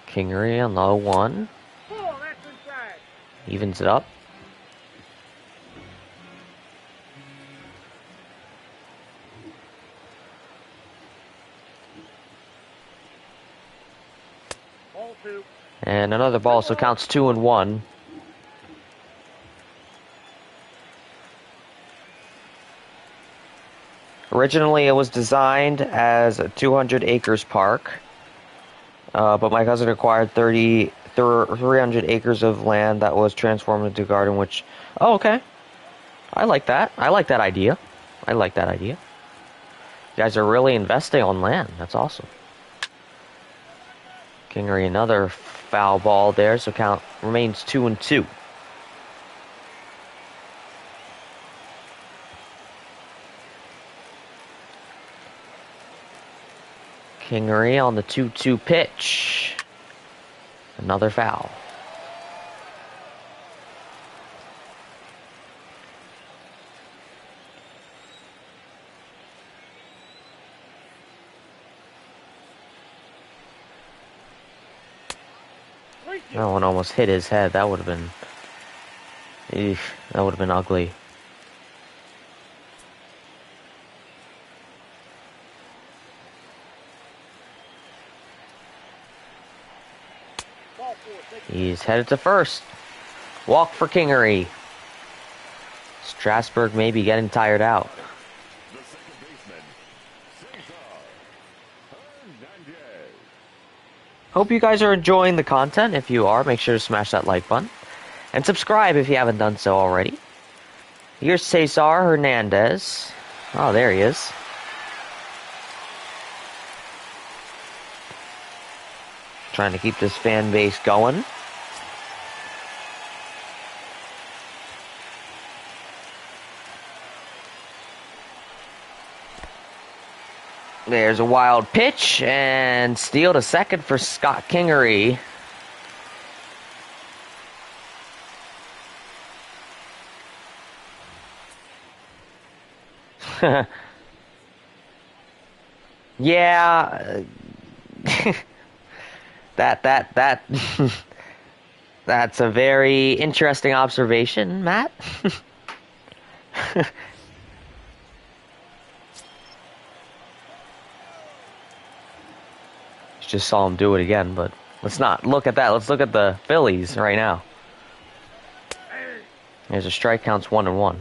Kingery on the 0-1. Evens it up. Ball 2. And another ball, so counts 2-1. Originally, it was designed as a 200 acres park. But my cousin acquired 30 300 acres of land that was transformed into a garden, which... Oh, okay. I like that. I like that idea. I like that idea. You guys are really investing on land. That's awesome. Kingery, another foul ball there, so count remains 2-2. Kingery on the 2-2 pitch. Another foul. That one almost hit his head. That would have been... Eesh, that would have been ugly. He's headed to first. Walk for Kingery. Strasburg may be getting tired out. The second baseman, Cesar Hernandez. Hope you guys are enjoying the content. If you are, make sure to smash that like button. And subscribe if you haven't done so already. Here's Cesar Hernandez. Oh, there he is. Trying to keep this fan base going. There's a wild pitch and steal to second for Scott Kingery. Yeah. that that's a very interesting observation, Matt. Just saw him do it again, but let's not look at that. Let's look at the Phillies right now. There's a strike, counts 1-1.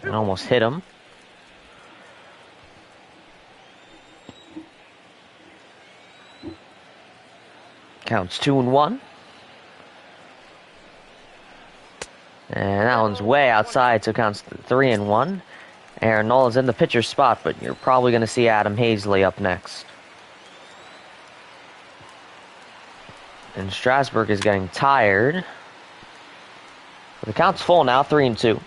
I almost hit him. Counts 2-1. And that one's way outside, so counts 3-1. Aaron Nola's in the pitcher's spot, but you're probably going to see Adam Hazley up next. And Strasburg is getting tired. But the count's full now, 3-2.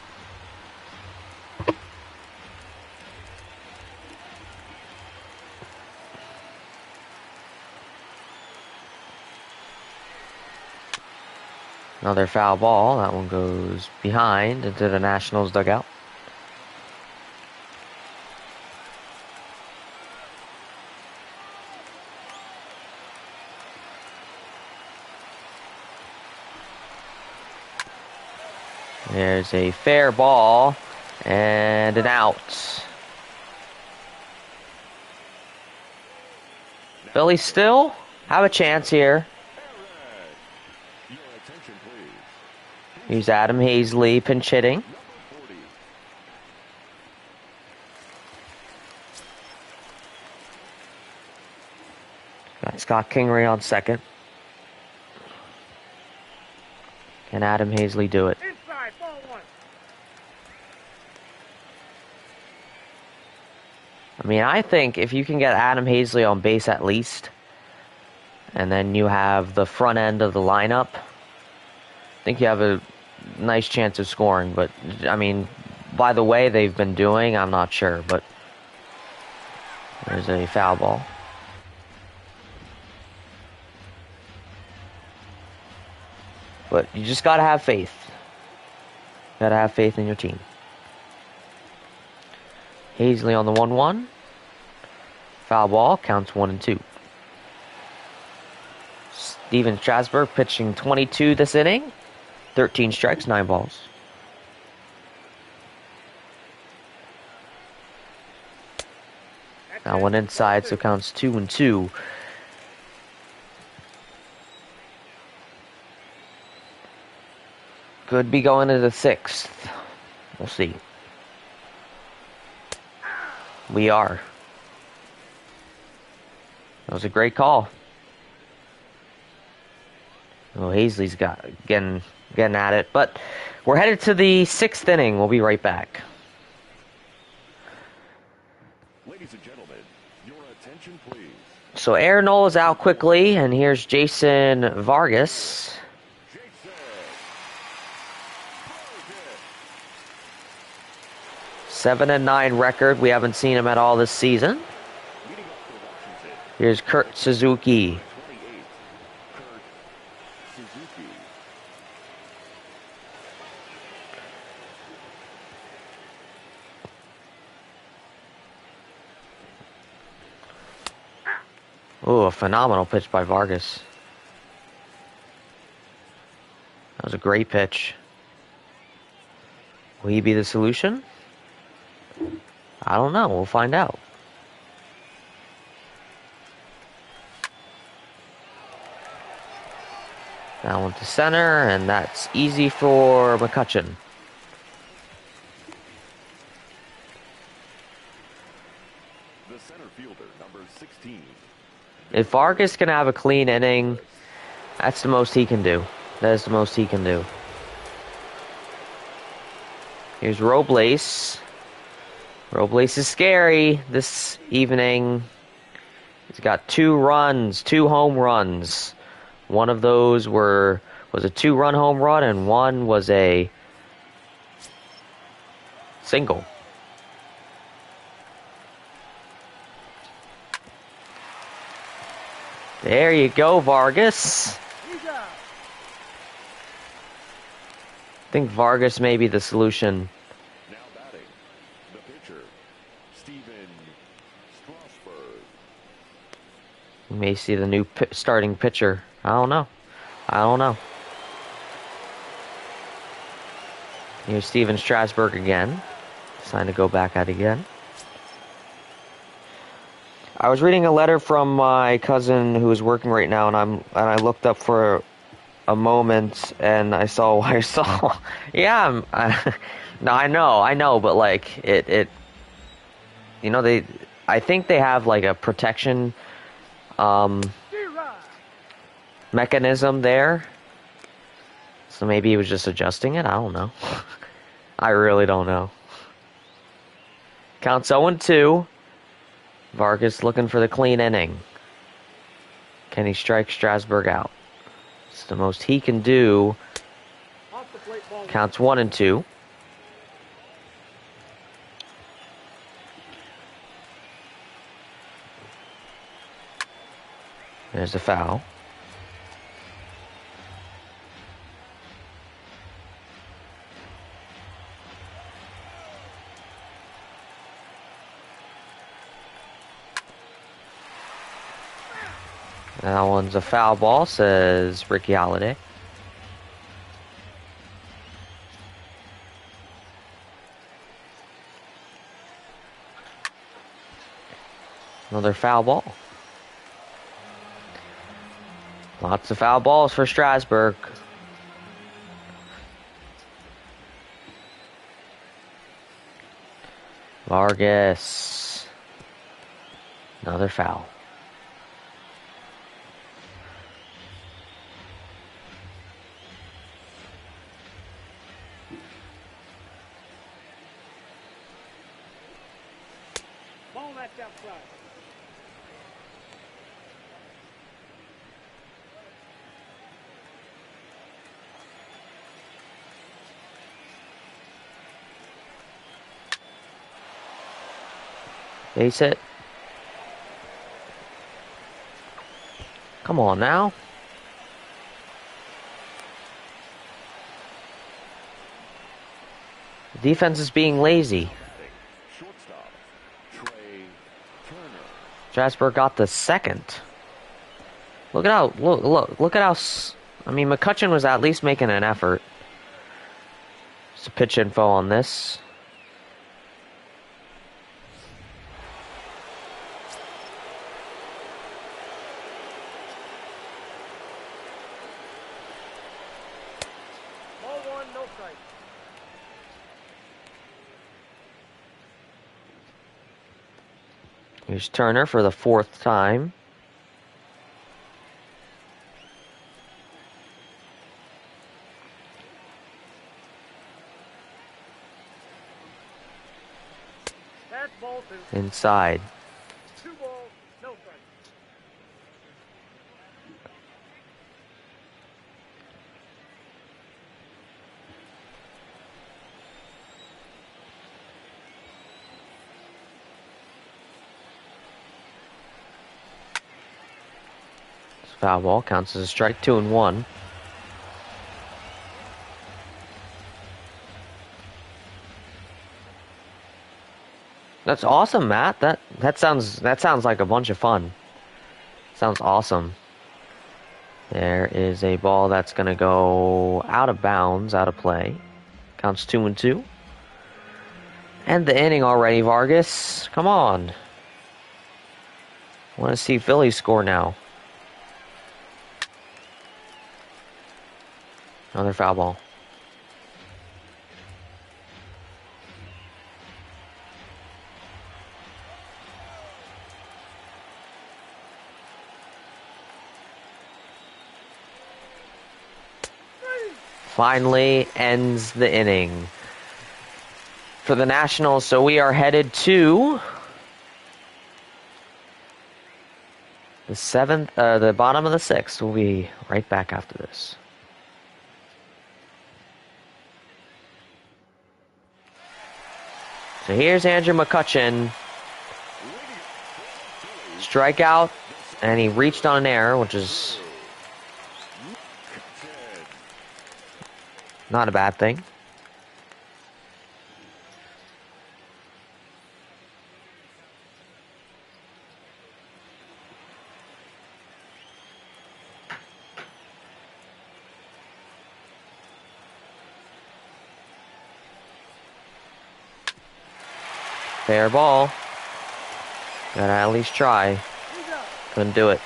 Another foul ball. That one goes behind into the Nationals dugout. There's a fair ball and an out. Phillies still have a chance here. Here's Adam Hazley pinch hitting. Got Scott Kingery on second. Can Adam Hazley do it? Inside, ball one. I mean, I think if you can get Adam Hazley on base at least, and then you have the front end of the lineup, I think you have a nice chance of scoring. But, I mean, by the way they've been doing, I'm not sure. But there's a foul ball. But you just got to have faith. Got to have faith in your team. Hazley on the 1-1. Foul ball, counts 1-2. Steven Strasburg pitching 22 this inning. 13 strikes, 9 balls. Now one inside, so counts 2-2. Could be going into the 6th. We'll see. We are. That was a great call. Oh, Hazley's getting at it, but we're headed to the 6th inning. We'll be right back. Ladies and gentlemen, your attention, please. So Aaron Nola is out quickly, and here's Jason Vargas. Jason. 7-9 record. We haven't seen him at all this season. Leading off for Washington, Here's Kurt Suzuki. 28. Kurt Suzuki. Oh, a phenomenal pitch by Vargas. That was a great pitch. Will he be the solution? I don't know. We'll find out. That one to center, and that's easy for McCutchen. The center fielder, number 16. If Vargas can have a clean inning, that's the most he can do. That is the most he can do. Here's Robles. Robles is scary this evening. He's got 2 runs, 2 home runs. One of those was a 2-run home run, and one was a single. There you go, Vargas. He's out. I think Vargas may be the solution. Now batting, the pitcher, Steven Strasburg. We may see the new starting pitcher. I don't know. Here's Steven Strasburg again. Time to go back at it again. I was reading a letter from my cousin who is working right now, and I looked up for a moment, and I saw what I saw. Yeah, no, I know, but like it, you know, I think they have like a protection, mechanism there. So maybe he was just adjusting it. I don't know. I really don't know. Counts 0-2. Vargas looking for the clean inning. Can he strike Strasburg out? It's the most he can do. Off the plate, ball. Counts 1-2. There's the foul. That one's a foul ball, says Ricky Holiday. Another foul ball. Lots of foul balls for Strasburg. Vargas. Another foul. Ball that's outside. Base hit. Come on now. The defense is being lazy. Shortstop, Trey Turner. Strasburg got the second. Look at how look at how. I mean, McCutchen was at least making an effort. Just a pitch info on this. strike. Here's Turner for the 4th time. That's ball 2. Inside. 2 balls, no strike. Foul ball counts as a strike, 2-1. That's awesome, Matt. That sounds like a bunch of fun. Sounds awesome. There is a ball that's gonna go out of bounds, out of play. Counts 2-2. End the inning already, Vargas. Come on. I want to see Phillies score now. Another foul ball. Finally ends the inning for the Nationals. So we are headed to the bottom of the 6th. We'll be right back after this. So here's Andrew McCutchen. Strikeout, and he reached on an error, which is not a bad thing. Fair ball. Gotta at least try. Couldn't do it.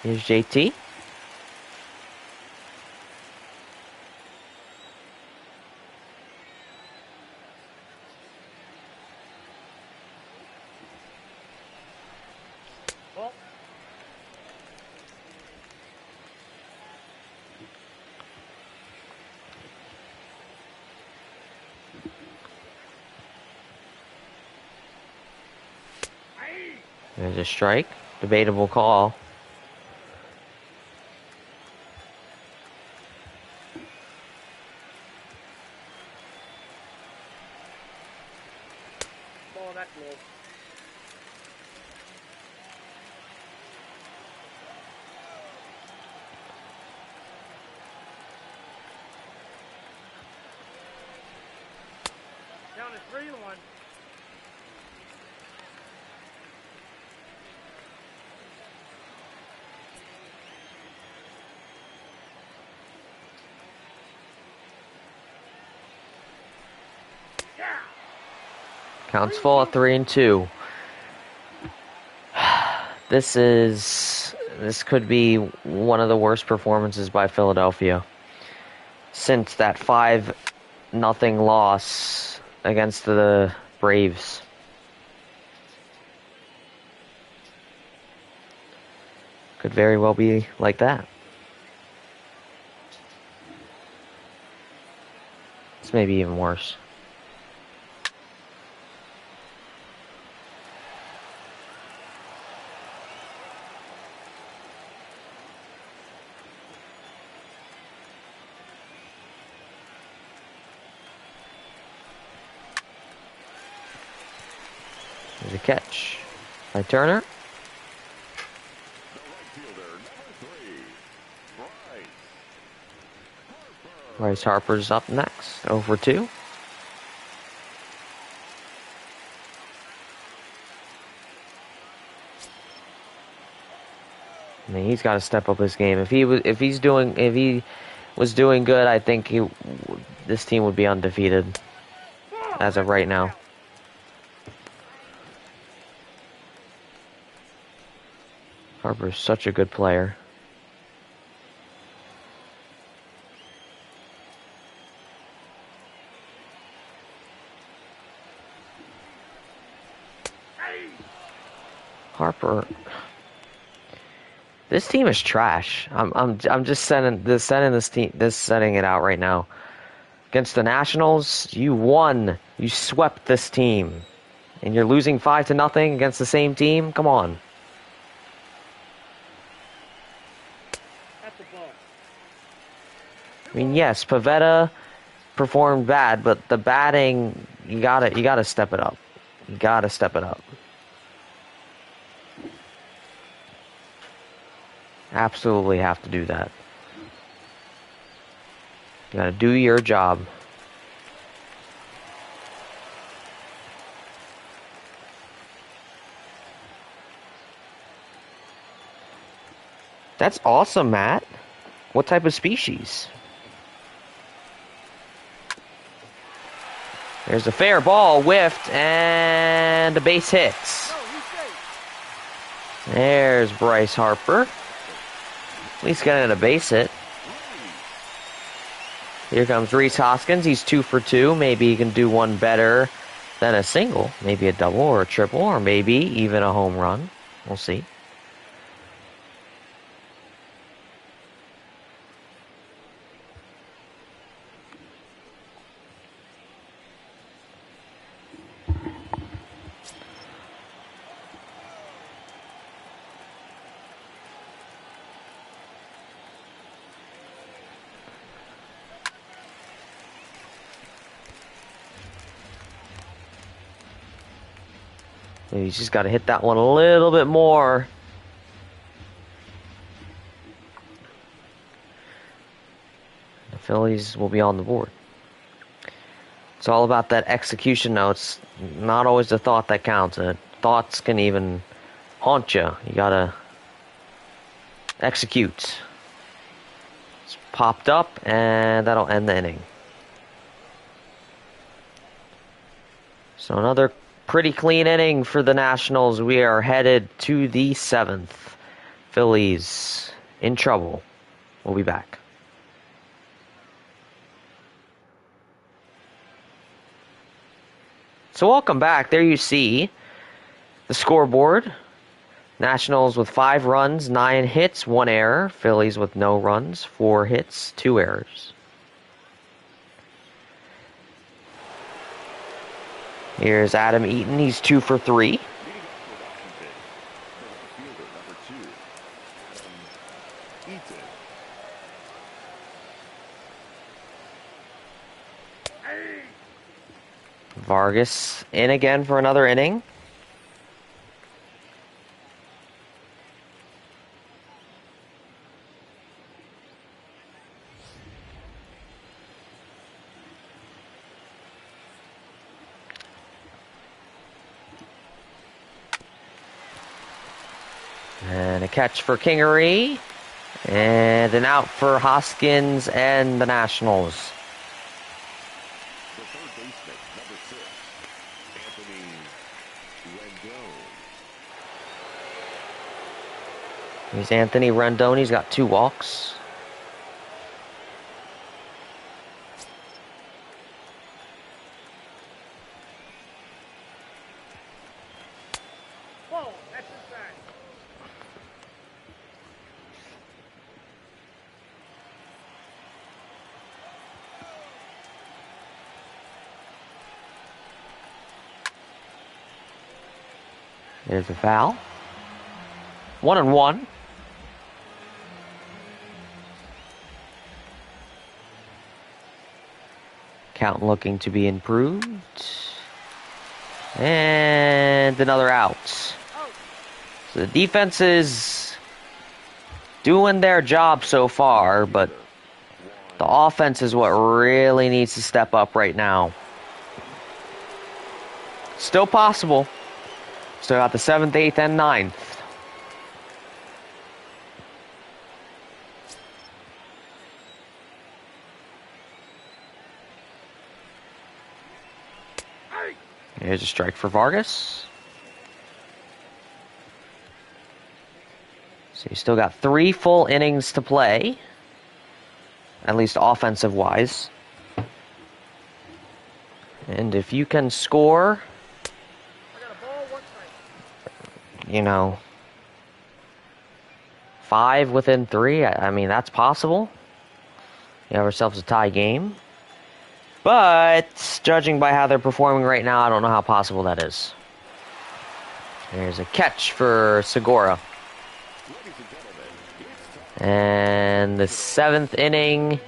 Here's JT. Ball. There's a strike. Debatable call. Ball that low. Down to 3-1. Counts full at 3-2. This could be one of the worst performances by Philadelphia since that 5-0 loss against the Braves. Could very well be like that. This may be even worse. There's a catch by Turner. Bryce Harper's up next, 0-2. I mean, he's got to step up his game. If he was doing good, I think this team would be undefeated as of right now. Harper's such a good player. Harper. This team is trash. I'm just sending it out right now. Against the Nationals, you won. You swept this team. And you're losing 5-0 against the same team? Come on. That's the ball. I mean, yes, Pavetta performed bad, but the batting, you gotta step it up. You gotta step it up. Absolutely have to do that. You gotta do your job. That's awesome, Matt. What type of species? There's a fair ball, whiffed, and the base hits. There's Bryce Harper. At least getting a base hit. Here comes Rhys Hoskins. He's 2 for 2. Maybe he can do one better than a single. Maybe a double or a triple, or maybe even a home run. We'll see. He's just got to hit that one a little bit more. The Phillies will be on the board. It's all about that execution now. It's not always the thought that counts. Thoughts can even haunt you. You got to execute. It's popped up, and that'll end the inning. So another pretty clean inning for the Nationals. We are headed to the 7th. Phillies in trouble. We'll be back. So welcome back. There you see the scoreboard. Nationals with 5 runs, 9 hits, 1 error. Phillies with no runs, 4 hits, 2 errors. Here's Adam Eaton. He's 2 for 3. Vargas in again for another inning. And a catch for Kingery. And an out for Hoskins and the Nationals. The third baseman, number 6, Anthony Rendon. Here's Anthony Rendon. He's got 2 walks. Ball. That's inside. There's a foul. 1-1. Count looking to be improved. And another out. So the defense is doing their job so far, but the offense is what really needs to step up right now. Still possible. Still got the 7th, 8th, and 9th. Here's a strike for Vargas. So you still got 3 full innings to play, at least offensive-wise. And if you can score, you know, 5 within 3, I mean, that's possible. You have ourselves a tie game. But, judging by how they're performing right now, I don't know how possible that is. There's a catch for Segura. And the 7th inning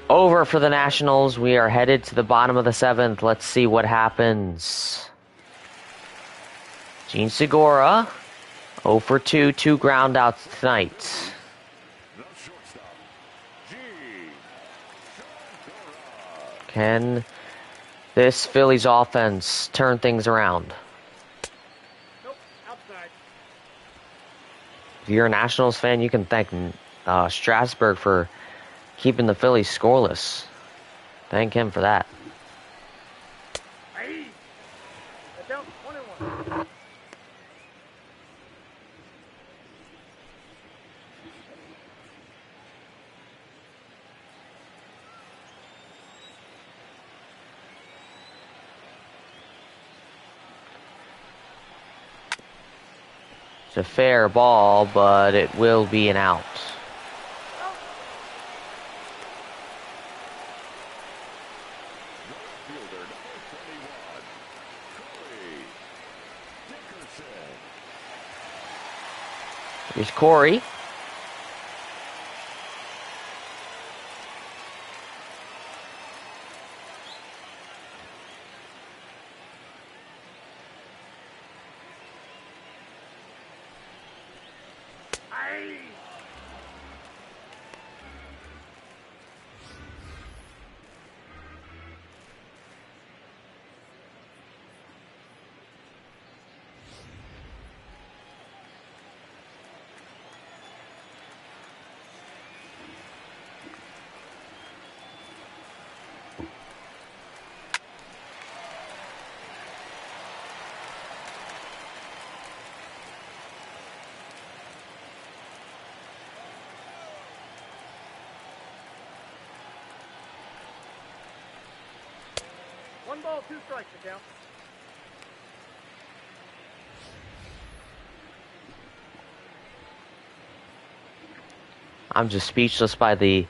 over for the Nationals. We are headed to the bottom of the 7th. Let's see what happens. Gene Segura, 0 for 2, 2 ground outs tonight. Can this Phillies offense turn things around? Nope, outside. If you're a Nationals fan, you can thank Strasburg for keeping the Phillies scoreless. Thank him for that. Hey! That's out 21. It's a fair ball, but it will be an out. Here's Corey. One ball, 2 strikes, the count. I'm just speechless by the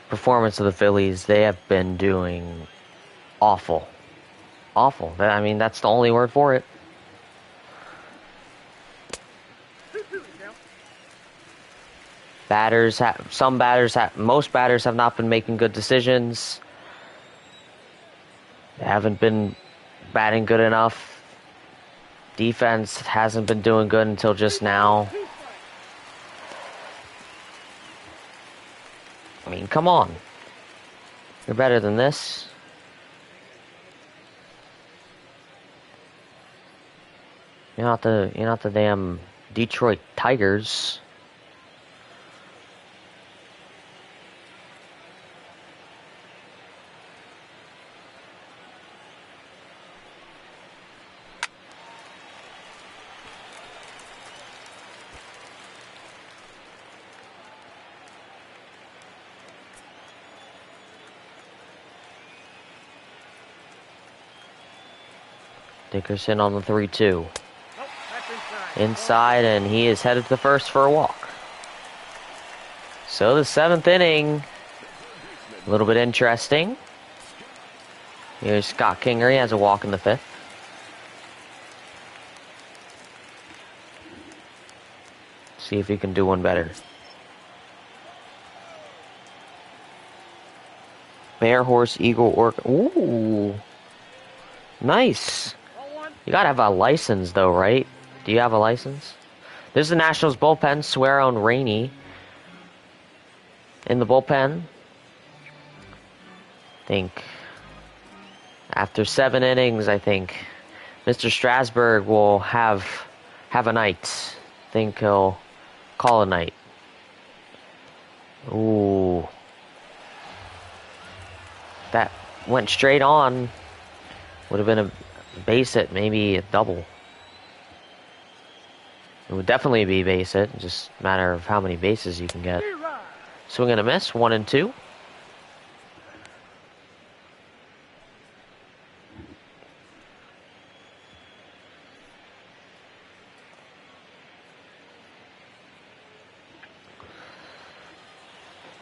performance of the Phillies. They have been doing awful. Awful. I mean, that's the only word for it. 2-2, the count. Most batters have not been making good decisions. They haven't been batting good enough. Defense hasn't been doing good until just now. I mean, come on. You're better than this. You're not the damn Detroit Tigers. Dickerson on the 3-2. Nope, that's Inside, and he is headed to the first for a walk. So the 7th inning, a little bit interesting. Here's Scott Kingery, has a walk in the 5th. See if he can do one better. Bear, horse, eagle, orca. Ooh. Nice. You gotta have a license though, right? Do you have a license? There's the Nationals bullpen. Suero and Rainey in the bullpen. I think after 7 innings, I think Mr. Strasburg will have a night. I think he'll call a night. Ooh. That went straight on. Would have been a base hit, maybe a double. would definitely be base hit. Just a matter of how many bases you can get. Swing and a miss. 1-2.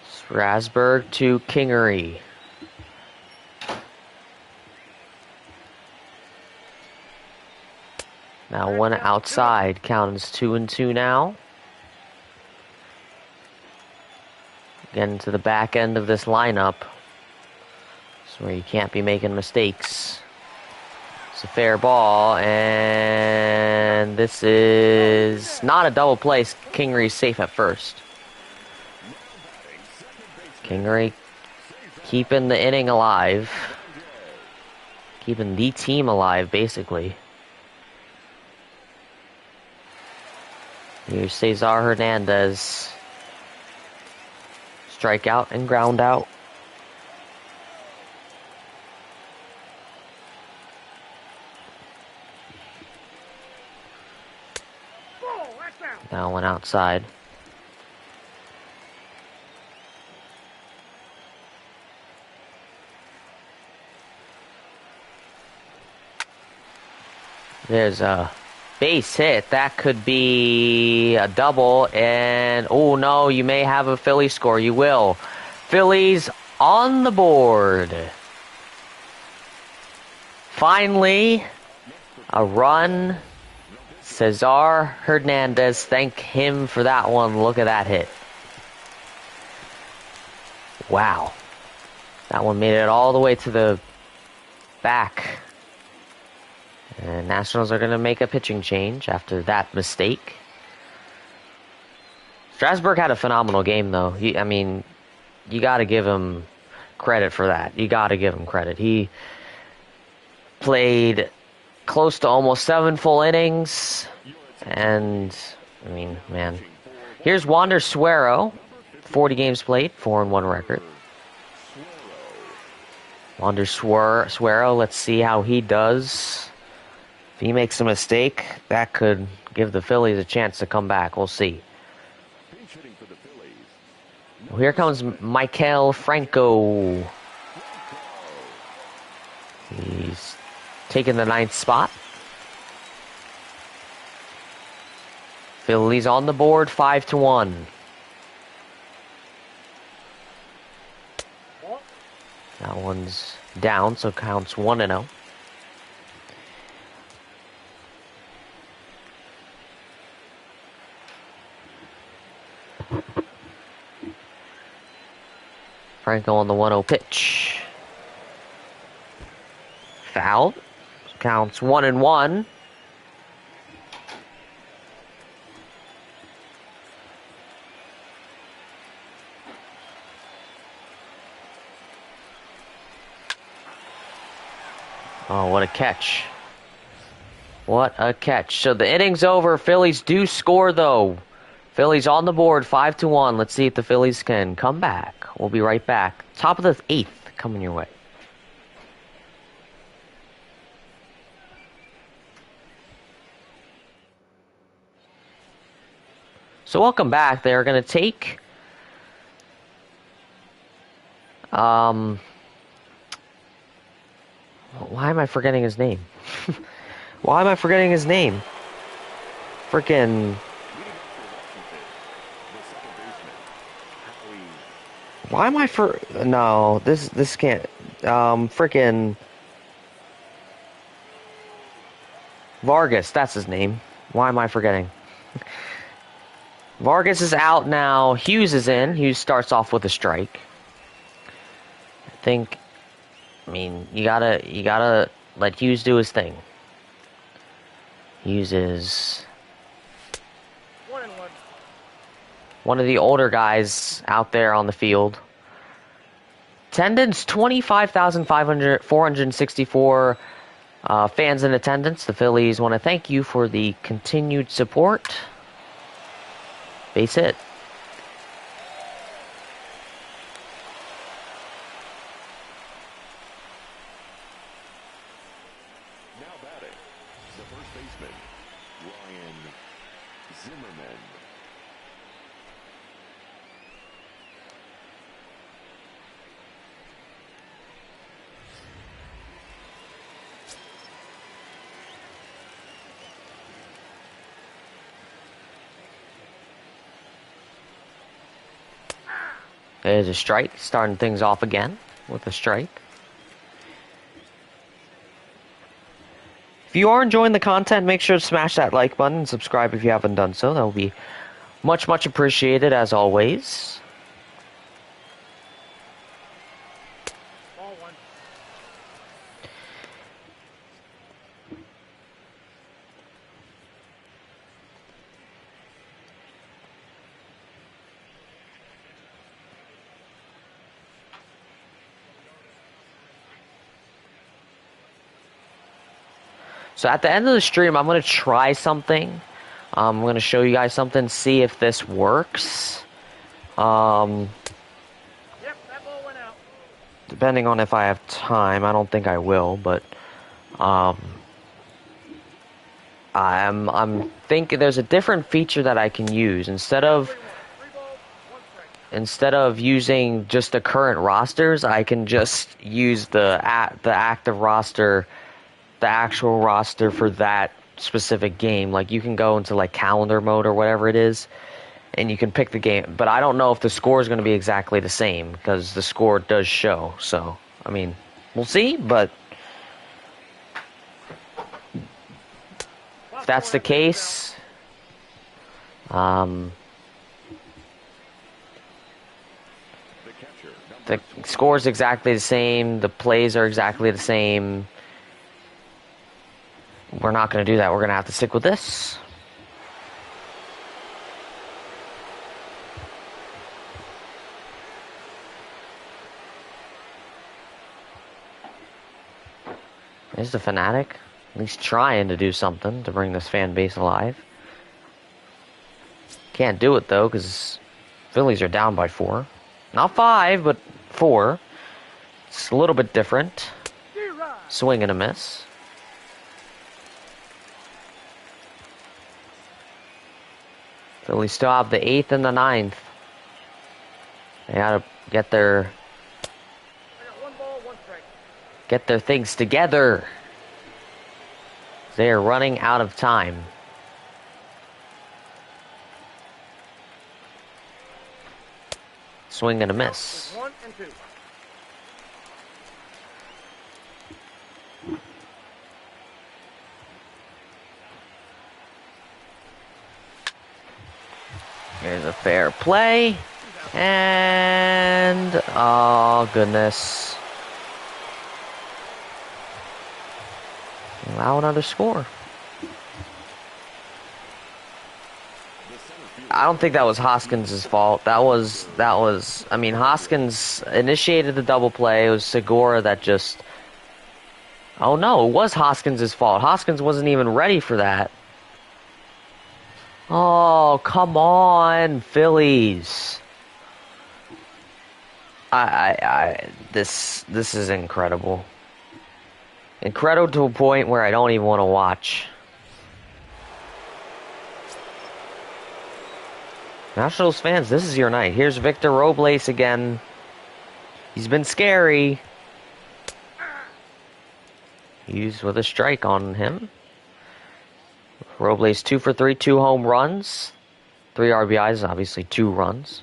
Strasburg to Kingery. Now one outside. Count is 2-2 now. Getting to the back end of this lineup. It's where you can't be making mistakes. It's a fair ball, and this is not a double play. Kingery's safe at first. Kingery keeping the inning alive. Keeping the team alive, basically. Here's Cesar Hernandez. Strikeout and ground out. Now one outside. There's a base hit. That could be a double. And, oh no, you may have a Phillies score. You will. Phillies on the board. Finally, a run. Cesar Hernandez, thank him for that one. Look at that hit. Wow. That one made it all the way to the back. And Nationals are going to make a pitching change after that mistake. Strasburg had a phenomenal game, though. I mean, you got to give him credit for that. You got to give him credit. He played close to almost 7 full innings. And, I mean, man. Here's Wander Suero. 40 games played, 4-1 record. Wander Suero, let's see how he does. If he makes a mistake, that could give the Phillies a chance to come back. We'll see. Well, here comes Maikel Franco. He's taking the 9th spot. Phillies on the board, 5-1. That one's down, so counts 1-0. Franco on the 1-0 pitch. Fouled. Counts 1-1. Oh, what a catch. What a catch. So the inning's over. Phillies do score, though. Phillies on the board, 5-1. Let's see if the Phillies can come back. We'll be right back. Top of the 8th coming your way. So welcome back. They're going to take... Why am I forgetting his name? Why am I forgetting his name? Freaking... Why am I for... No, this can't... Freaking... Vargas, that's his name. Why am I forgetting? Vargas is out now. Hughes is in. Hughes starts off with a strike. I mean, you gotta let Hughes do his thing. Hughes is 1-1. one of the older guys out there on the field. Attendance 25,464 fans in attendance. The Phillies want to thank you for the continued support. Base hit. Zimmerman. There's a strike, starting things off again with a strike. If you are enjoying the content, make sure to smash that like button and subscribe if you haven't done so. That will be much, much appreciated as always. Ball one. So at the end of the stream, I'm going to try something. I'm going to show you guys something, see if this works. Yep, that ball went out. Depending on if I have time, I don't think I will, but I'm thinking there's a different feature that I can use instead of 3-1. 3 balls, 1 strike. instead of using just the current rosters. I can just use the active roster, the actual roster for that specific game. Like you can go into like calendar mode or whatever it is, and you can pick the game. But I don't know if the score is going to be exactly the same because the score does show. So I mean, we'll see. But if that's the case, The catcher, the score is exactly the same. The plays are exactly the same. We're not going to do that. We're going to have to stick with this. There's the Fanatic. At least trying to do something to bring this fan base alive. Can't do it, though, because Phillies are down by 4. Not 5, but 4. It's a little bit different. Swing and a miss. Phillies still have the 8th and the 9th. They gotta get their I got 1 ball, 1 strike. get their things together. They are running out of time. Swing and a miss. 1 and 2. Here's a fair play. And oh goodness. Allow another score. I don't think that was Hoskins' fault. That was I mean, Hoskins initiated the double play. It was Segura that just Oh no, it was Hoskins' fault. Hoskins wasn't even ready for that. Oh, come on, Phillies. This is incredible. Incredible to a point where I don't even want to watch. Nationals fans, this is your night. Here's Victor Robles again. He's been scary. He's with a strike on him. Robles 2 for 3, 2 home runs. 3 RBIs, obviously 2 runs.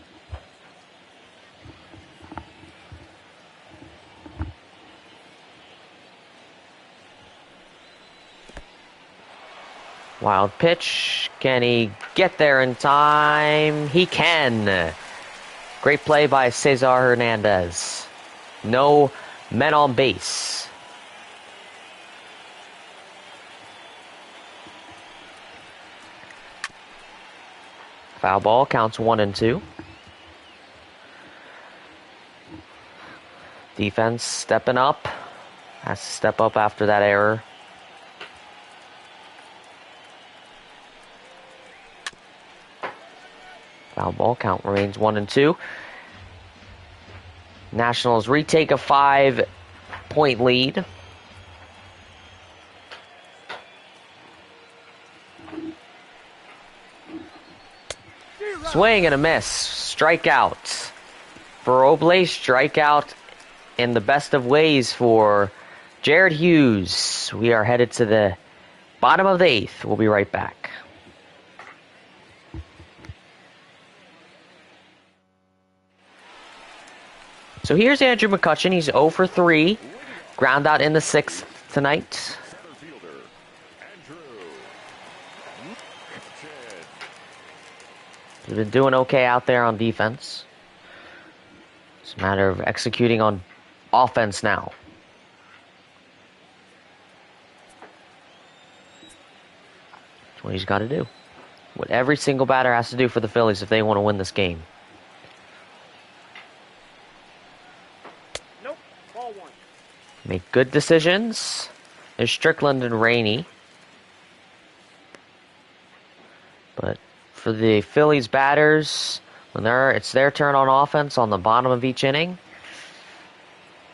Wild pitch. Can he get there in time? He can. Great play by Cesar Hernandez. No men on base. Foul ball, counts 1 and 2. Defense stepping up. Has to step up after that error. Foul ball, count remains 1 and 2. Nationals retake a 5-point lead. Swing and a miss. Strikeout for Robles. Strikeout in the best of ways for Jared Hughes. We are headed to the bottom of the 8th. We'll be right back. So here's Andrew McCutchen. He's 0 for 3. Ground out in the 6th tonight. Center fielder, Andrew Mccutchen. He's been doing okay out there on defense. It's a matter of executing on offense now. That's what he's got to do. What every single batter has to do for the Phillies if they want to win this game. Nope. Ball 1. Make good decisions. There's Strickland and Rainey. But for the Phillies batters, when it's their turn on offense on the bottom of each inning,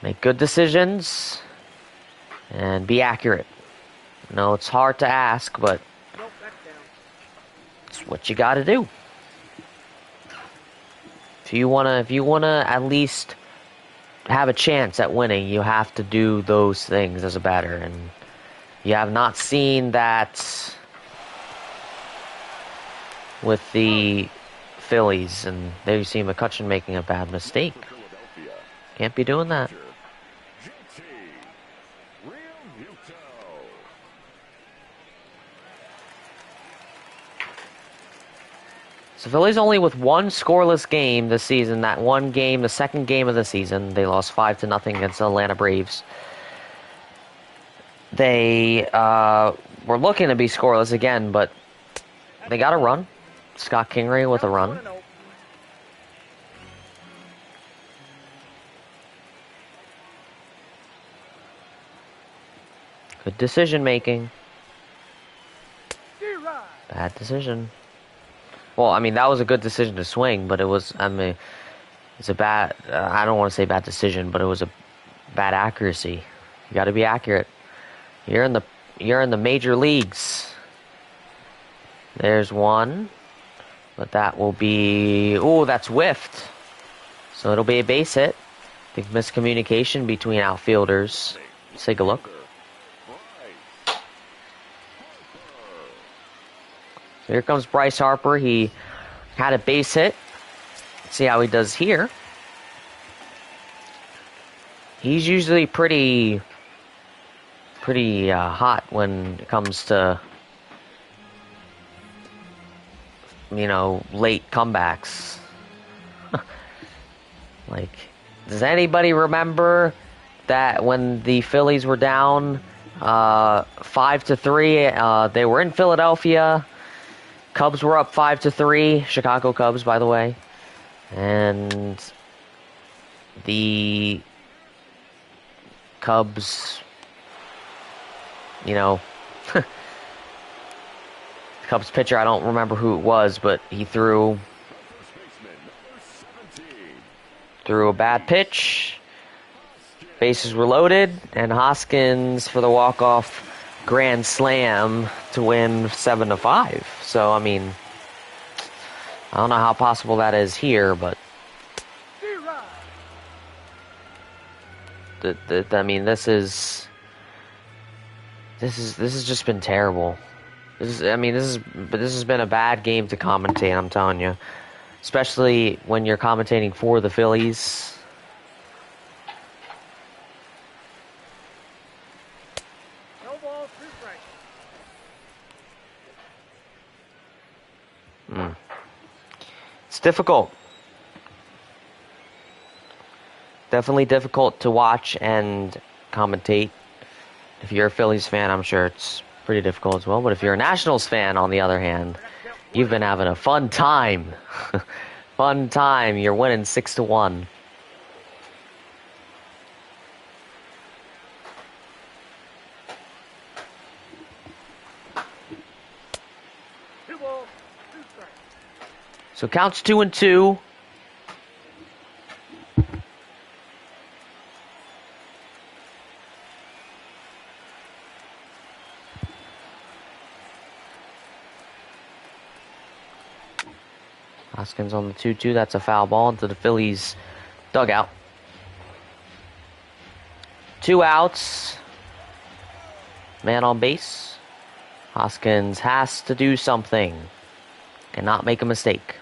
make good decisions and be accurate. No, it's hard to ask, but Nope, that's down. it's what you got to do. If you wanna at least have a chance at winning, you have to do those things as a batter, and you have not seen that with the Phillies, and there you see McCutchen making a bad mistake. For Philadelphia, Can't be doing that. JT Realmuto. So Phillies only with one scoreless game this season. That one game, the second game of the season, they lost 5-0 against the Atlanta Braves. They were looking to be scoreless again, but they got a run. Scott Kingery with a run. 1-0. Good decision making. D-Rod. Bad decision. Well, I mean, that was a good decision to swing, but it was, I mean, it's a bad, I don't want to say bad decision, but it was a bad accuracy. You got to be accurate. You're in the major leagues. There's one, but that will be, oh, that's whiffed. So it'll be a base hit. I think miscommunication between outfielders. Let's take a look. Bryce Harper. So here comes Bryce Harper. He had a base hit. Let's see how he does here. He's usually pretty hot when it comes to, late comebacks. Like, does anybody remember that when the Phillies were down 5-3, they were in Philadelphia. Cubs were up 5-3, Chicago Cubs, by the way. And the Cubs, Cubs pitcher, I don't remember who it was, but he threw First baseman, number 17. a bad pitch. Bases were loaded, and Hoskins for the walk-off grand slam to win 7-5. So, I mean, I don't know how possible that is here, but I mean, this has just been terrible. This has been a bad game to commentate, I'm telling you. Especially when you're commentating for the Phillies. No balls, 3 strikes. It's difficult. Definitely difficult to watch and commentate. If you're a Phillies fan, I'm sure it's pretty difficult as well. But if you're a Nationals fan, on the other hand, you've been having a fun time. Fun time. You're winning 6-1. Two balls, 2 strikes. So counts 2-2. Hoskins on the 2-2. That's a foul ball into the Phillies dugout. 2 outs. Man on base. Hoskins has to do something. Cannot make a mistake.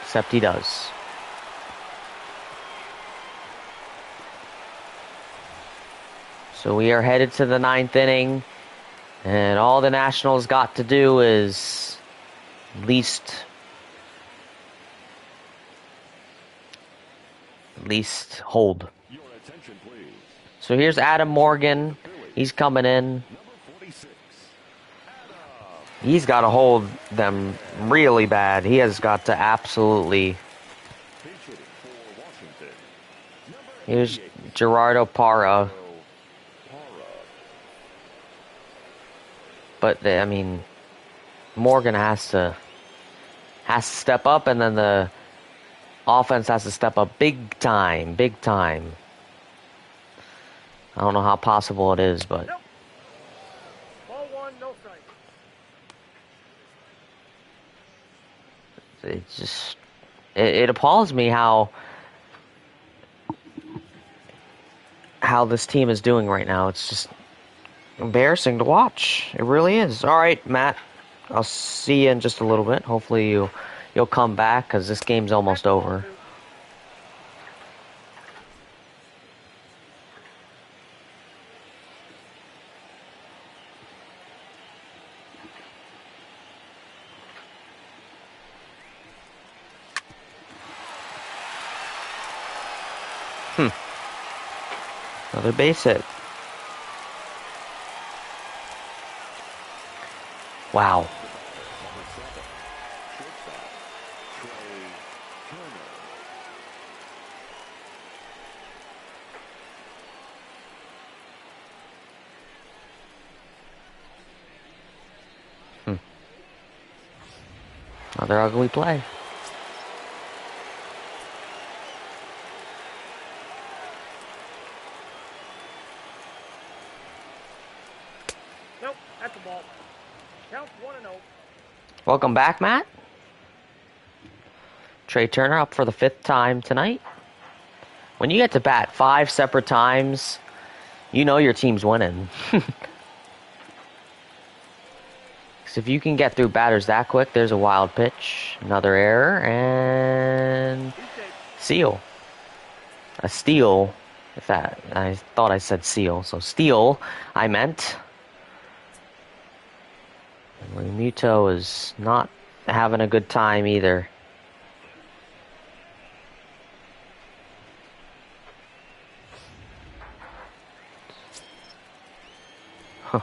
Except he does. So we are headed to the 9th inning. And all the Nationals got to do is at least hold. Your attention, please. So here's Adam Morgan. He's coming in. Number 46. He's got to hold them really bad. He has got to absolutely. Pinch hitting for Washington. Number Here's 88. Gerardo Parra. But I mean, Morgan has to step up, and then the offense has to step up big time. I don't know how possible it is, but Nope. Ball 1, no strike. it just it appalls me how this team is doing right now. It's just embarrassing to watch. It really is. All right, Matt. I'll see you in just a little bit. Hopefully you'll come back because this game's almost over. Another base hit. Wow. Another ugly play. Nope, that's a ball. Count 1-0. Welcome back, Matt. Trey Turner up for the 5th time tonight. When you get to bat 5 separate times, you know your team's winning. Because if you can get through batters that quick, there's a wild pitch. Another error, and seal. A steal. I thought I said seal, so steal, I meant. Muto is not having a good time either. Huh.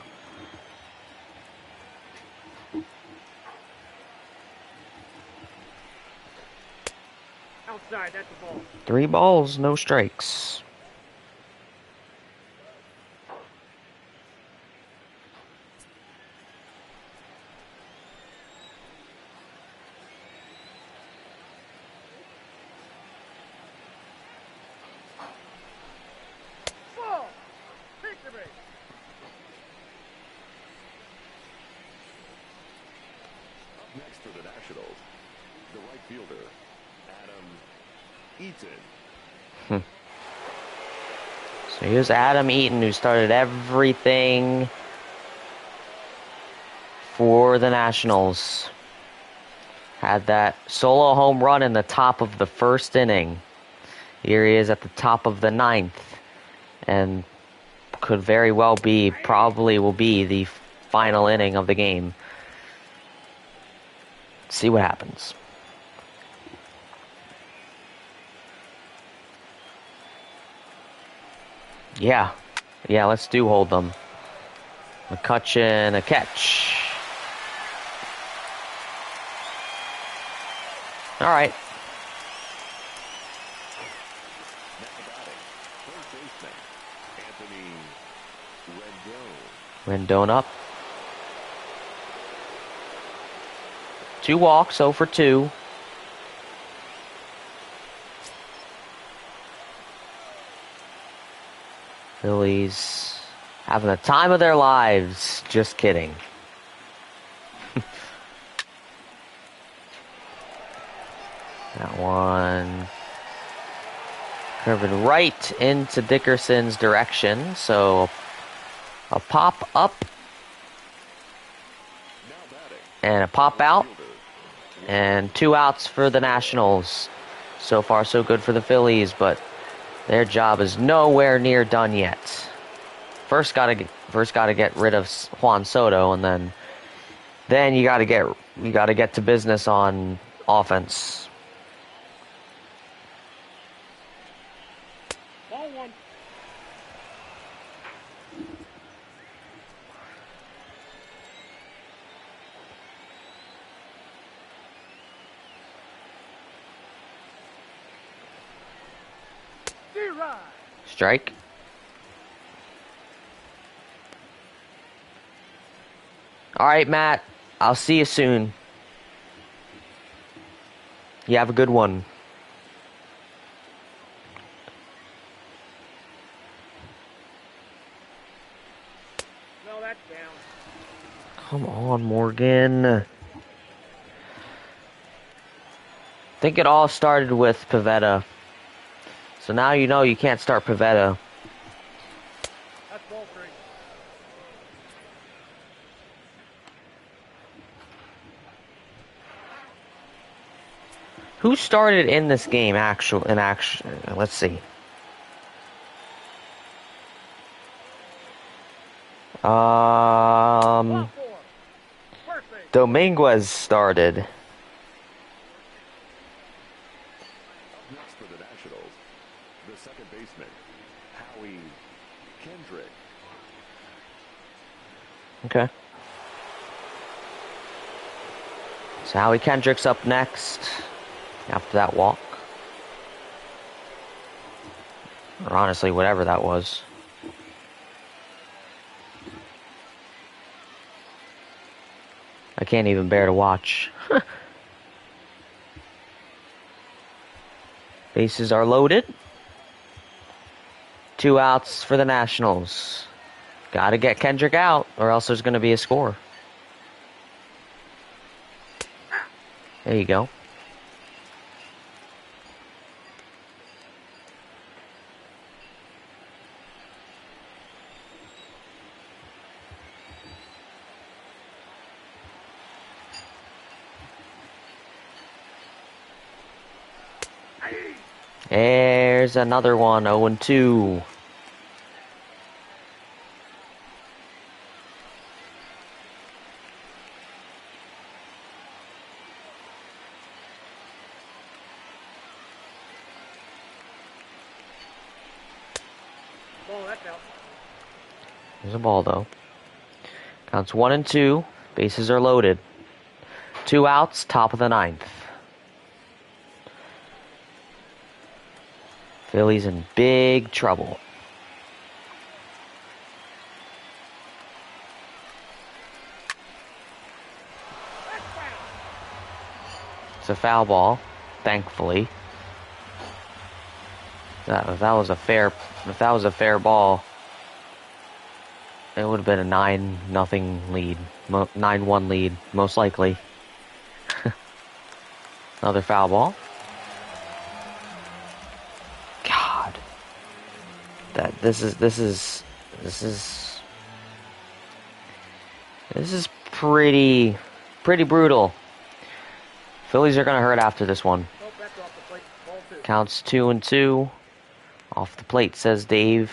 Outside, that's a ball. 3 balls, no strikes. Ball! Picture base. Up next for the Nationals, the right fielder, Adam Eaton. So here's Adam Eaton, who started everything for the Nationals. Had that solo home run in the top of the 1st inning. Here he is at the top of the 9th. And could very well be, probably will be, the final inning of the game. See what happens. Yeah, let's do hold them. McCutchen, a catch. All right. Now batting, third baseman, Anthony Rendon. Rendon up. 2 walks, 0 for 2. Phillies having the time of their lives. Just kidding. That one curving right into Dickerson's direction. So a pop up and a pop out. And 2 outs for the Nationals. So far, so good for the Phillies, but their job is nowhere near done yet. First, gotta get rid of Juan Soto, and then you gotta get to business on offense. Ball 1. Strike. All right, Matt. I'll see you soon. You have a good one. No, that's down. Come on, Morgan. I think it all started with Pivetta. So now you know you can't start Pivetta. That's ball 3. Who started in this game, let's see. Ball 4. Perfect. Dominguez started. Next for the Nationals, the second baseman, Howie Kendrick. Okay. So Howie Kendrick's up next after that walk. Or honestly, whatever that was. I can't even bear to watch. Bases are loaded. 2 outs for the Nationals. Gotta get Kendrick out, or else there's gonna be a score. There you go. There's another one, 0-2. Ball, that's out. There's a ball, though. Counts 1-2. Bases are loaded. 2 outs, top of the 9th. Phillies in big trouble. It's a foul ball, thankfully. If that was a fair ball, it would have been a 9-0 lead, 9-1 lead, most likely. Another foul ball. God, this is pretty brutal. Phillies are gonna hurt after this one. Nope, that's off the plate. Ball 2. Counts 2-2. Off the plate, says Dave.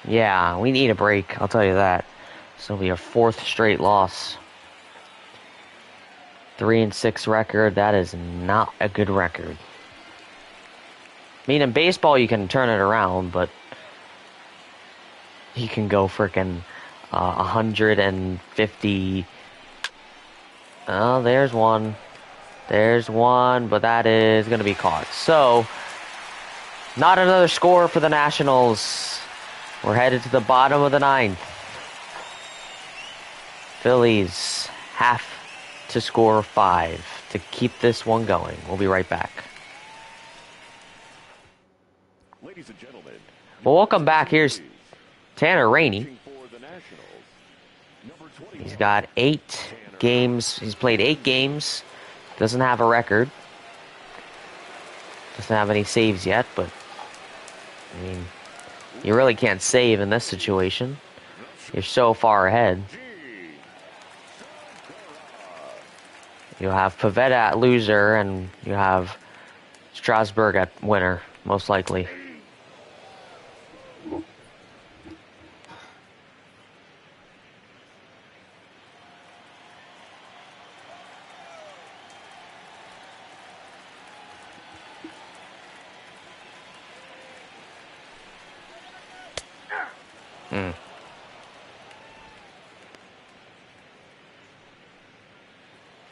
Yeah, we need a break, I'll tell you that. This will be our 4th straight loss. 3-6 record, that is not a good record. I mean, in baseball you can turn it around, but you can go frickin' 150. Oh, there's one. There's one, but that is going to be caught. So, not another score for the Nationals. We're headed to the bottom of the 9th. Phillies have to score 5 to keep this one going. We'll be right back. Ladies and gentlemen, Well, welcome back. Here's Tanner Rainey. He's got 8 games. He's played 8 games. Doesn't have a record. Doesn't have any saves yet, but I mean, you really can't save in this situation. You're so far ahead. You have Pivetta at loser, and you have Strasburg at winner, most likely.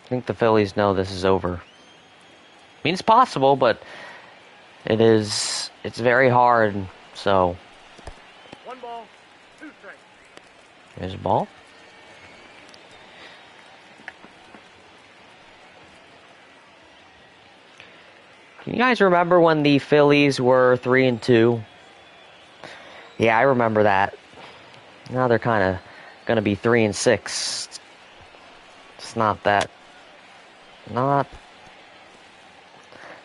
I think the Phillies know this is over. I mean, it's possible, but it's very hard, so. 1 ball, 2 strikes. There's a ball. Can you guys remember when the Phillies were 3-2? Yeah, I remember that. Now they're kind of going to be 3-6. It's not that.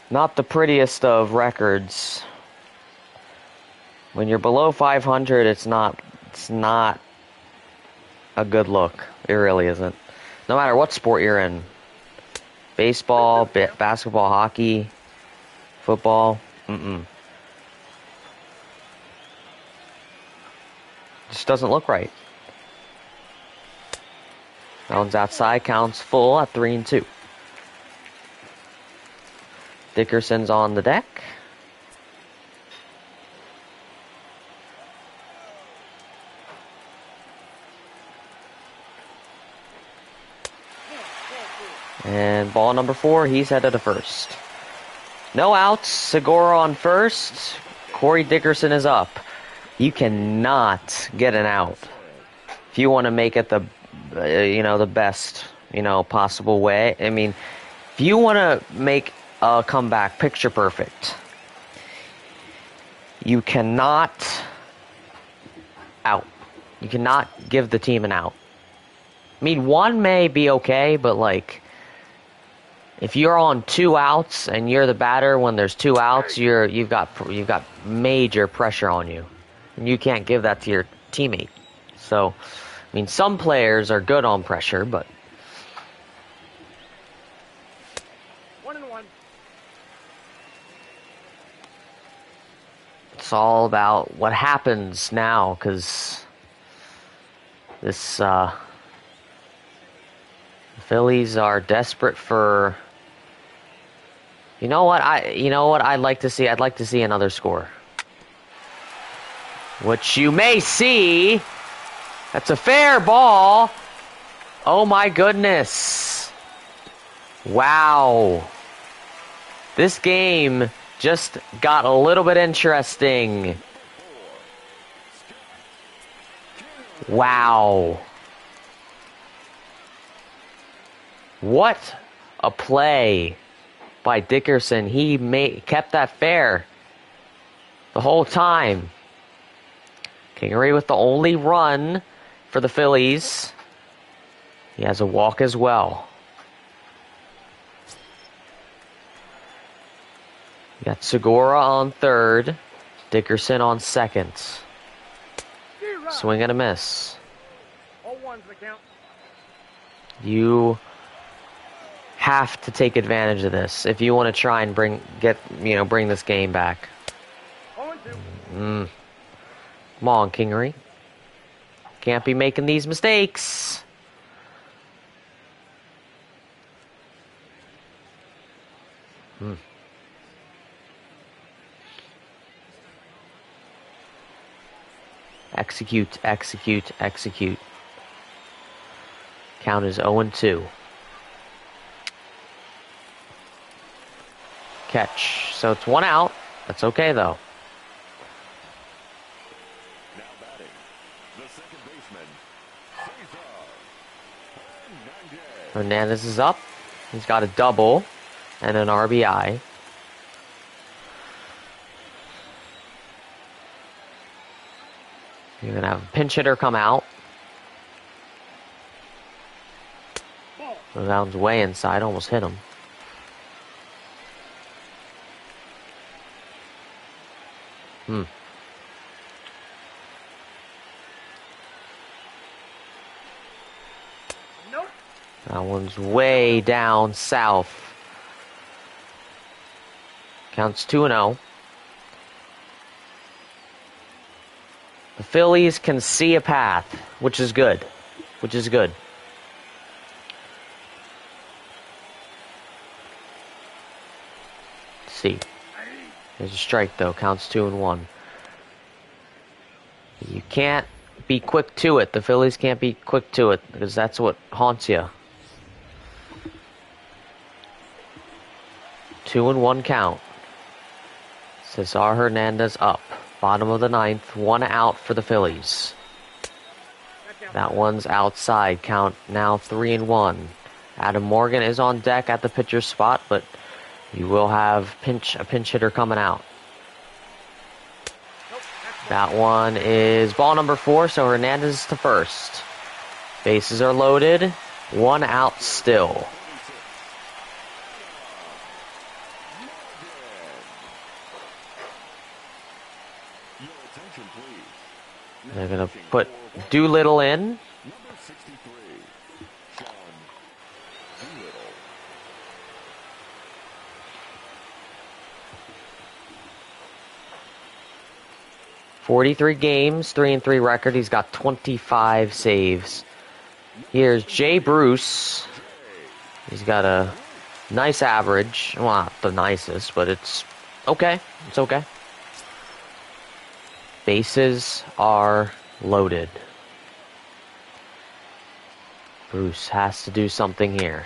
Not the prettiest of records. When you're below 500, it's not a good look. It really isn't. No matter what sport you're in. Baseball, basketball, hockey, football. Just doesn't look right. That one's outside, counts full at 3-2. Dickerson's on the deck. And ball number 4, he's headed to first. No outs, Segura on first. Corey Dickerson is up. You cannot get an out if you want to make it the best, possible way. I mean, if you want to make a comeback picture perfect, you cannot out. You cannot give the team an out. I mean, 1 may be okay, but like, if you're on 2 outs and you're the batter when there's 2 outs, you've got major pressure on you, and you can't give that to your teammate. So, I mean, some players are good on pressure, but 1-1. it's all about what happens now, because this the Phillies are desperate for. You know what I'd like to see? I'd like to see another score. Which you may see. That's a fair ball. Oh my goodness. Wow. This game just got a little bit interesting. Wow. What a play by Dickerson. He kept that fair the whole time. Kingery with the only run for the Phillies. He has a walk as well. You got Segura on third. Dickerson on second. Swing and a miss. 0-1's the count. You have to take advantage of this if you want to try and bring this game back. 0-2. Come on, Kingery. Can't be making these mistakes. Execute, execute, execute. Count is 0-2. Catch. So it's 1 out. That's okay, though. Now batting, the second baseman, Cesar Hernandez is up. He's got a double and an RBI. You're going to have a pinch hitter come out. That one's way inside, almost hit him. Nope. That one's way down south. Counts 2-0. The Phillies can see a path, which is good. See. There's a strike, though. Counts 2-1. You can't be quick to it. The Phillies can't be quick to it because that's what haunts you. 2-1 count. Cesar Hernandez up. Bottom of the ninth. 1 out for the Phillies. That one's outside. Count now 3-1. Adam Morgan is on deck at the pitcher's spot, but you will have a pinch hitter coming out. That one is ball number 4, so Hernandez to first. Bases are loaded. 1 out still. They're going to put Doolittle in. Number 63, Sean Doolittle. 43 games, 3-3 record. He's got 25 saves. Here's Jay Bruce. He's got a nice average. Well, not the nicest, but it's okay. It's okay. Bases are loaded. Bruce has to do something here.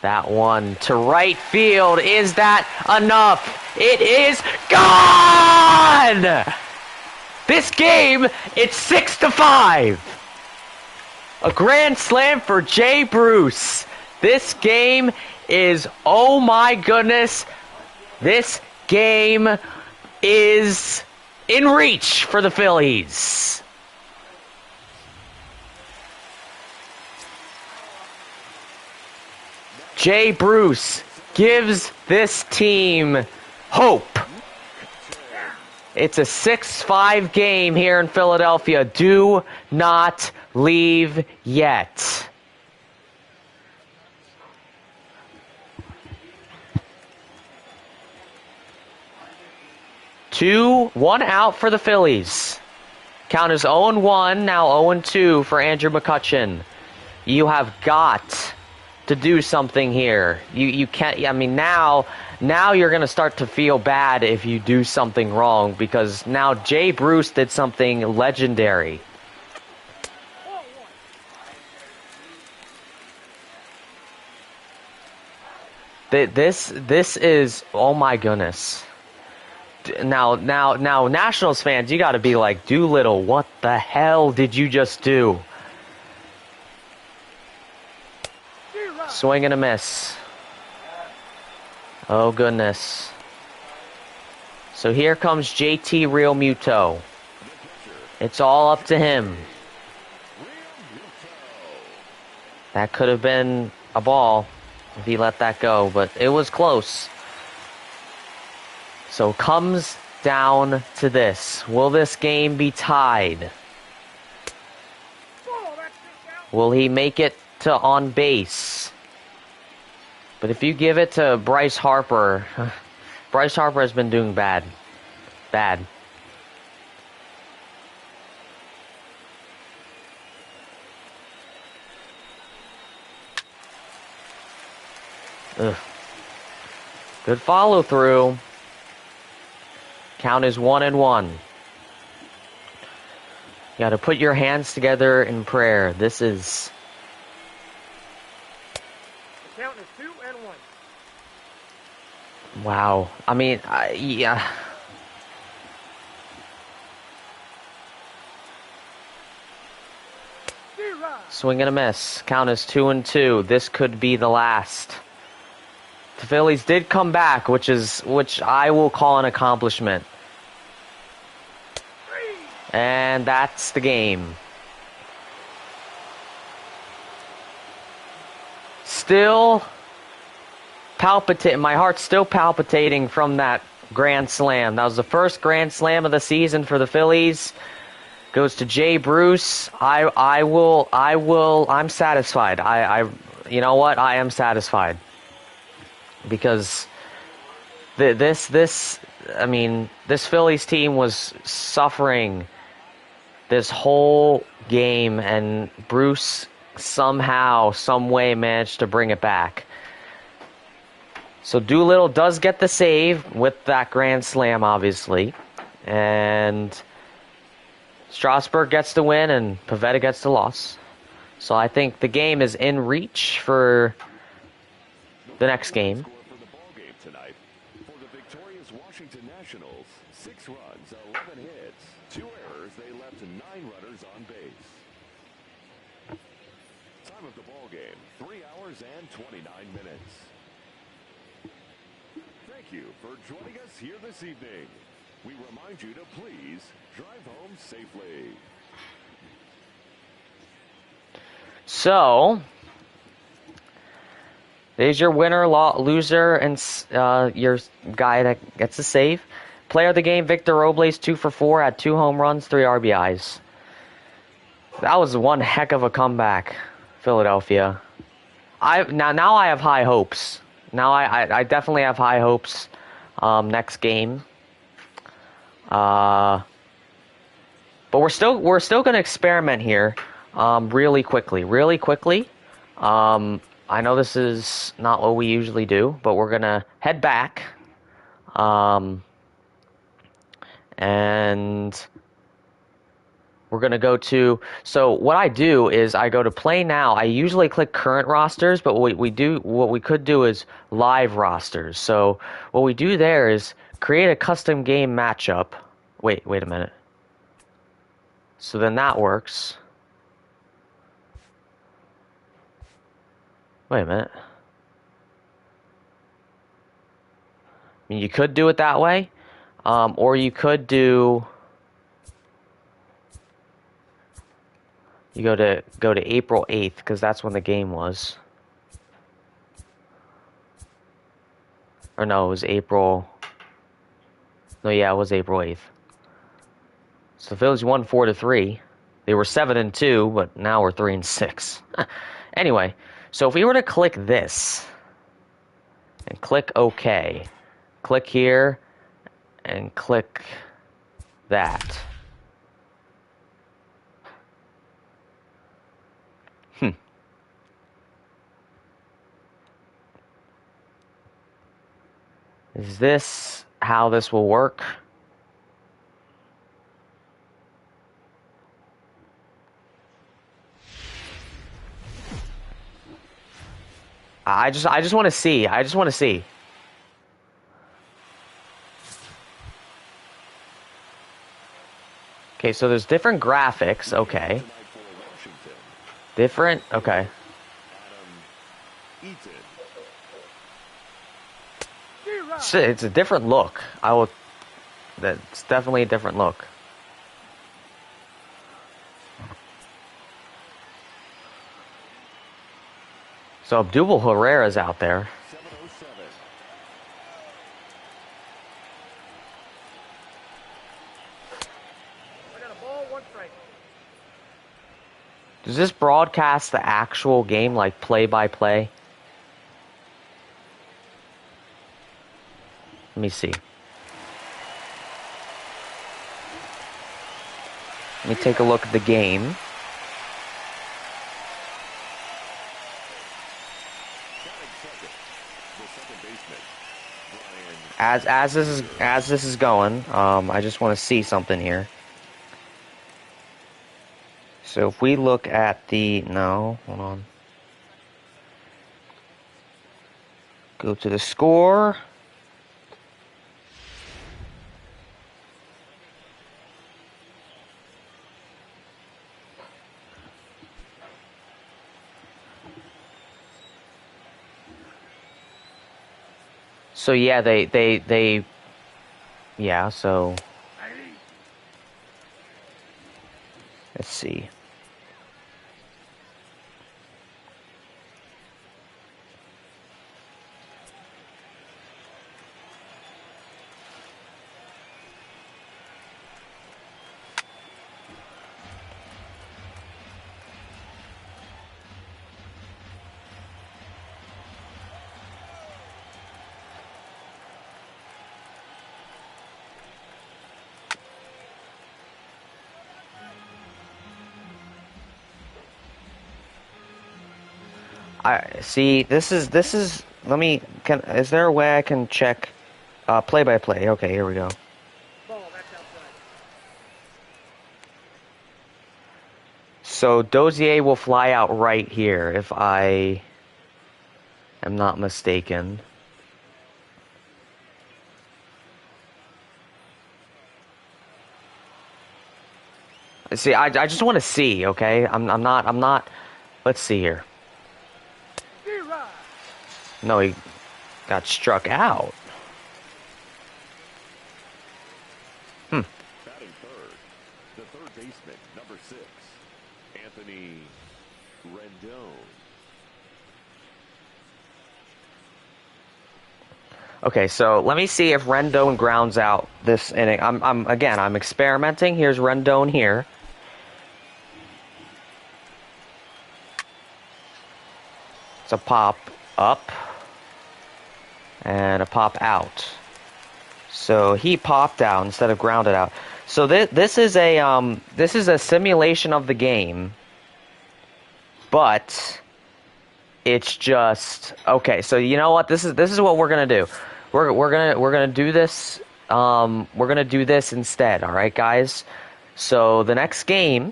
That one to right field. Is that enough? It is gone! This game, it's 6-5. A grand slam for Jay Bruce. This game is, oh my goodness, this game is in reach for the Phillies. Jay Bruce gives this team hope. It's a 6-5 game here in Philadelphia. Do not leave yet. One out for the Phillies. Count is 0-1, now 0-2 for Andrew McCutchen. You have got to do something here. You can't, I mean, now you're going to start to feel bad if you do something wrong, because now Jay Bruce did something legendary. This is, oh my goodness. Now, Nationals fans, you got to be like, Doolittle, what the hell did you just do? Swing and a miss. Oh, goodness. So here comes JT Real Muto. It's all up to him. That could have been a ball if he let that go, but it was close. So it comes down to this. Will this game be tied? Will he make it to on base? But if you give it to Bryce Harper, Bryce Harper has been doing bad. Bad. Ugh. Good follow through. Count is 1-1. You got to put your hands together in prayer. This is. The count is 2-1. Wow. I mean, yeah. Swing and a miss. Count is 2-2. This could be the last. The Phillies did come back, which I will call an accomplishment. And that's the game. Still palpitating. My heart's still palpitating from that grand slam. That was the first grand slam of the season for the Phillies. Goes to Jay Bruce. I'm satisfied. You know what? I am satisfied. Because this Phillies team was suffering this whole game, and Bruce somehow, some way managed to bring it back. So Doolittle does get the save with that grand slam, obviously. And Strasburg gets the win, and Pivetta gets the loss. So I think the game is in reach for the next game. For the ball game tonight, for the victorious Washington Nationals, 6 runs, 11 hits, 2 errors. They left 9 runners on base. Time of the ball game, 3 hours and 29 minutes. Thank you for joining us here this evening. We remind you to please drive home safely. So, there's your winner, loser, and your guy that gets the save. Player of the game, Victor Robles, 2 for 4, had 2 home runs, 3 RBIs. That was one heck of a comeback, Philadelphia. Now I have high hopes. Now I definitely have high hopes. Next game. But we're still going to experiment here, really quickly. I know this is not what we usually do, but we're going to head back. And we're going to go to... So what I do is I go to play now. I usually click current rosters, but what we could do is live rosters. So what we do there is create a custom game matchup. Wait a minute. So then that works. Wait a minute. I mean, you could do it that way, or you could do. You go to April 8th because that's when the game was. Or no, it was April. No, yeah, it was April 8th. So Phillies won 4-3. They were 7-2, but now we're 3-6. Anyway, so if we were to click this and click OK, click here and click that. Is this how this will work? I just want to see. Okay, so there's different graphics. Okay. Different. Okay. It's a different look. That's definitely a different look. So Abdul Herrera's out there. I got a ball, 1 strike. Does this broadcast the actual game, like play-by-play? Let me see. Let me take a look at the game. As this is going, I just want to see something here. So if we look at hold on. Go to the score. So yeah, yeah, so let's see. I see. This is. Let me. Is there a way I can check? Play by play. Okay, here we go. Ball, that's outside. So Dozier will fly out right here, if I am not mistaken. See, I just want to see. Okay, I'm not. Let's see here. D-Rod. No, he got struck out. Batting third, the third baseman, number 6, Anthony Rendon. Okay, so let me see if Rendon grounds out this inning. I'm experimenting. Here's Rendon here. It's a pop up and a pop out. So he popped out instead of grounded out. So this is a simulation of the game, but it's just okay. So you know what? This is what we're gonna do. We're gonna do this. We're gonna do this instead. All right, guys. So the next game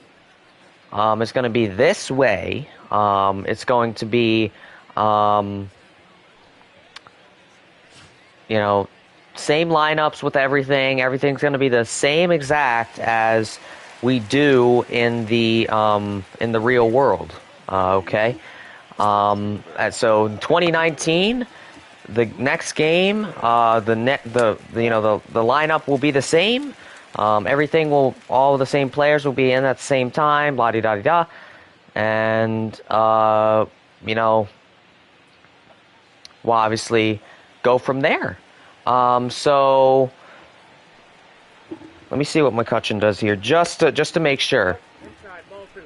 is gonna be this way. It's going to be you know, same lineups with everything. Everything's going to be the same exact as we do in the real world. Okay. So in 2019, the next game, the lineup will be the same. Everything will, all the same players will be in at the same time. Blah de da de da, and we'll obviously go from there. So let me see what McCutchen does here, just to make sure. Inside, ball 2.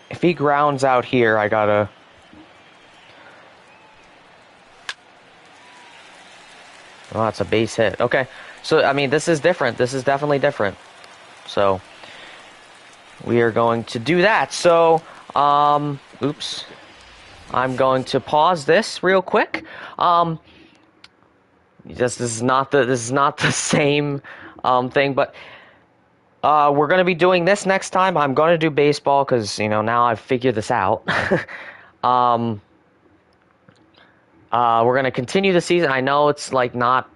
If he grounds out here, I gotta. Oh, that's a base hit. Okay, so I mean, this is different. This is definitely different. So we are going to do that. So, oops. I'm going to pause this real quick. This is not the same thing, but we're going to be doing this next time. I'm going to do baseball because now I've figured this out. We're going to continue the season. I know it's like not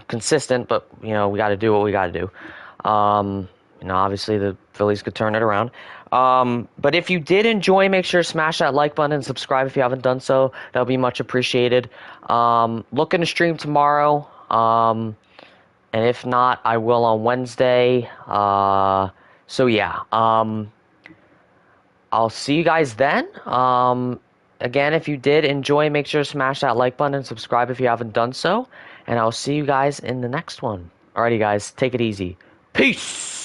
consistent, but we got to do what we got to do. Obviously the Phillies could turn it around. But if you did enjoy, make sure to smash that like button and subscribe if you haven't done so. That would be much appreciated. Looking to stream tomorrow. And if not, I will on Wednesday. So yeah. I'll see you guys then. Again, if you did enjoy, make sure to smash that like button and subscribe if you haven't done so. And I'll see you guys in the next one. Alrighty, guys. Take it easy. Peace!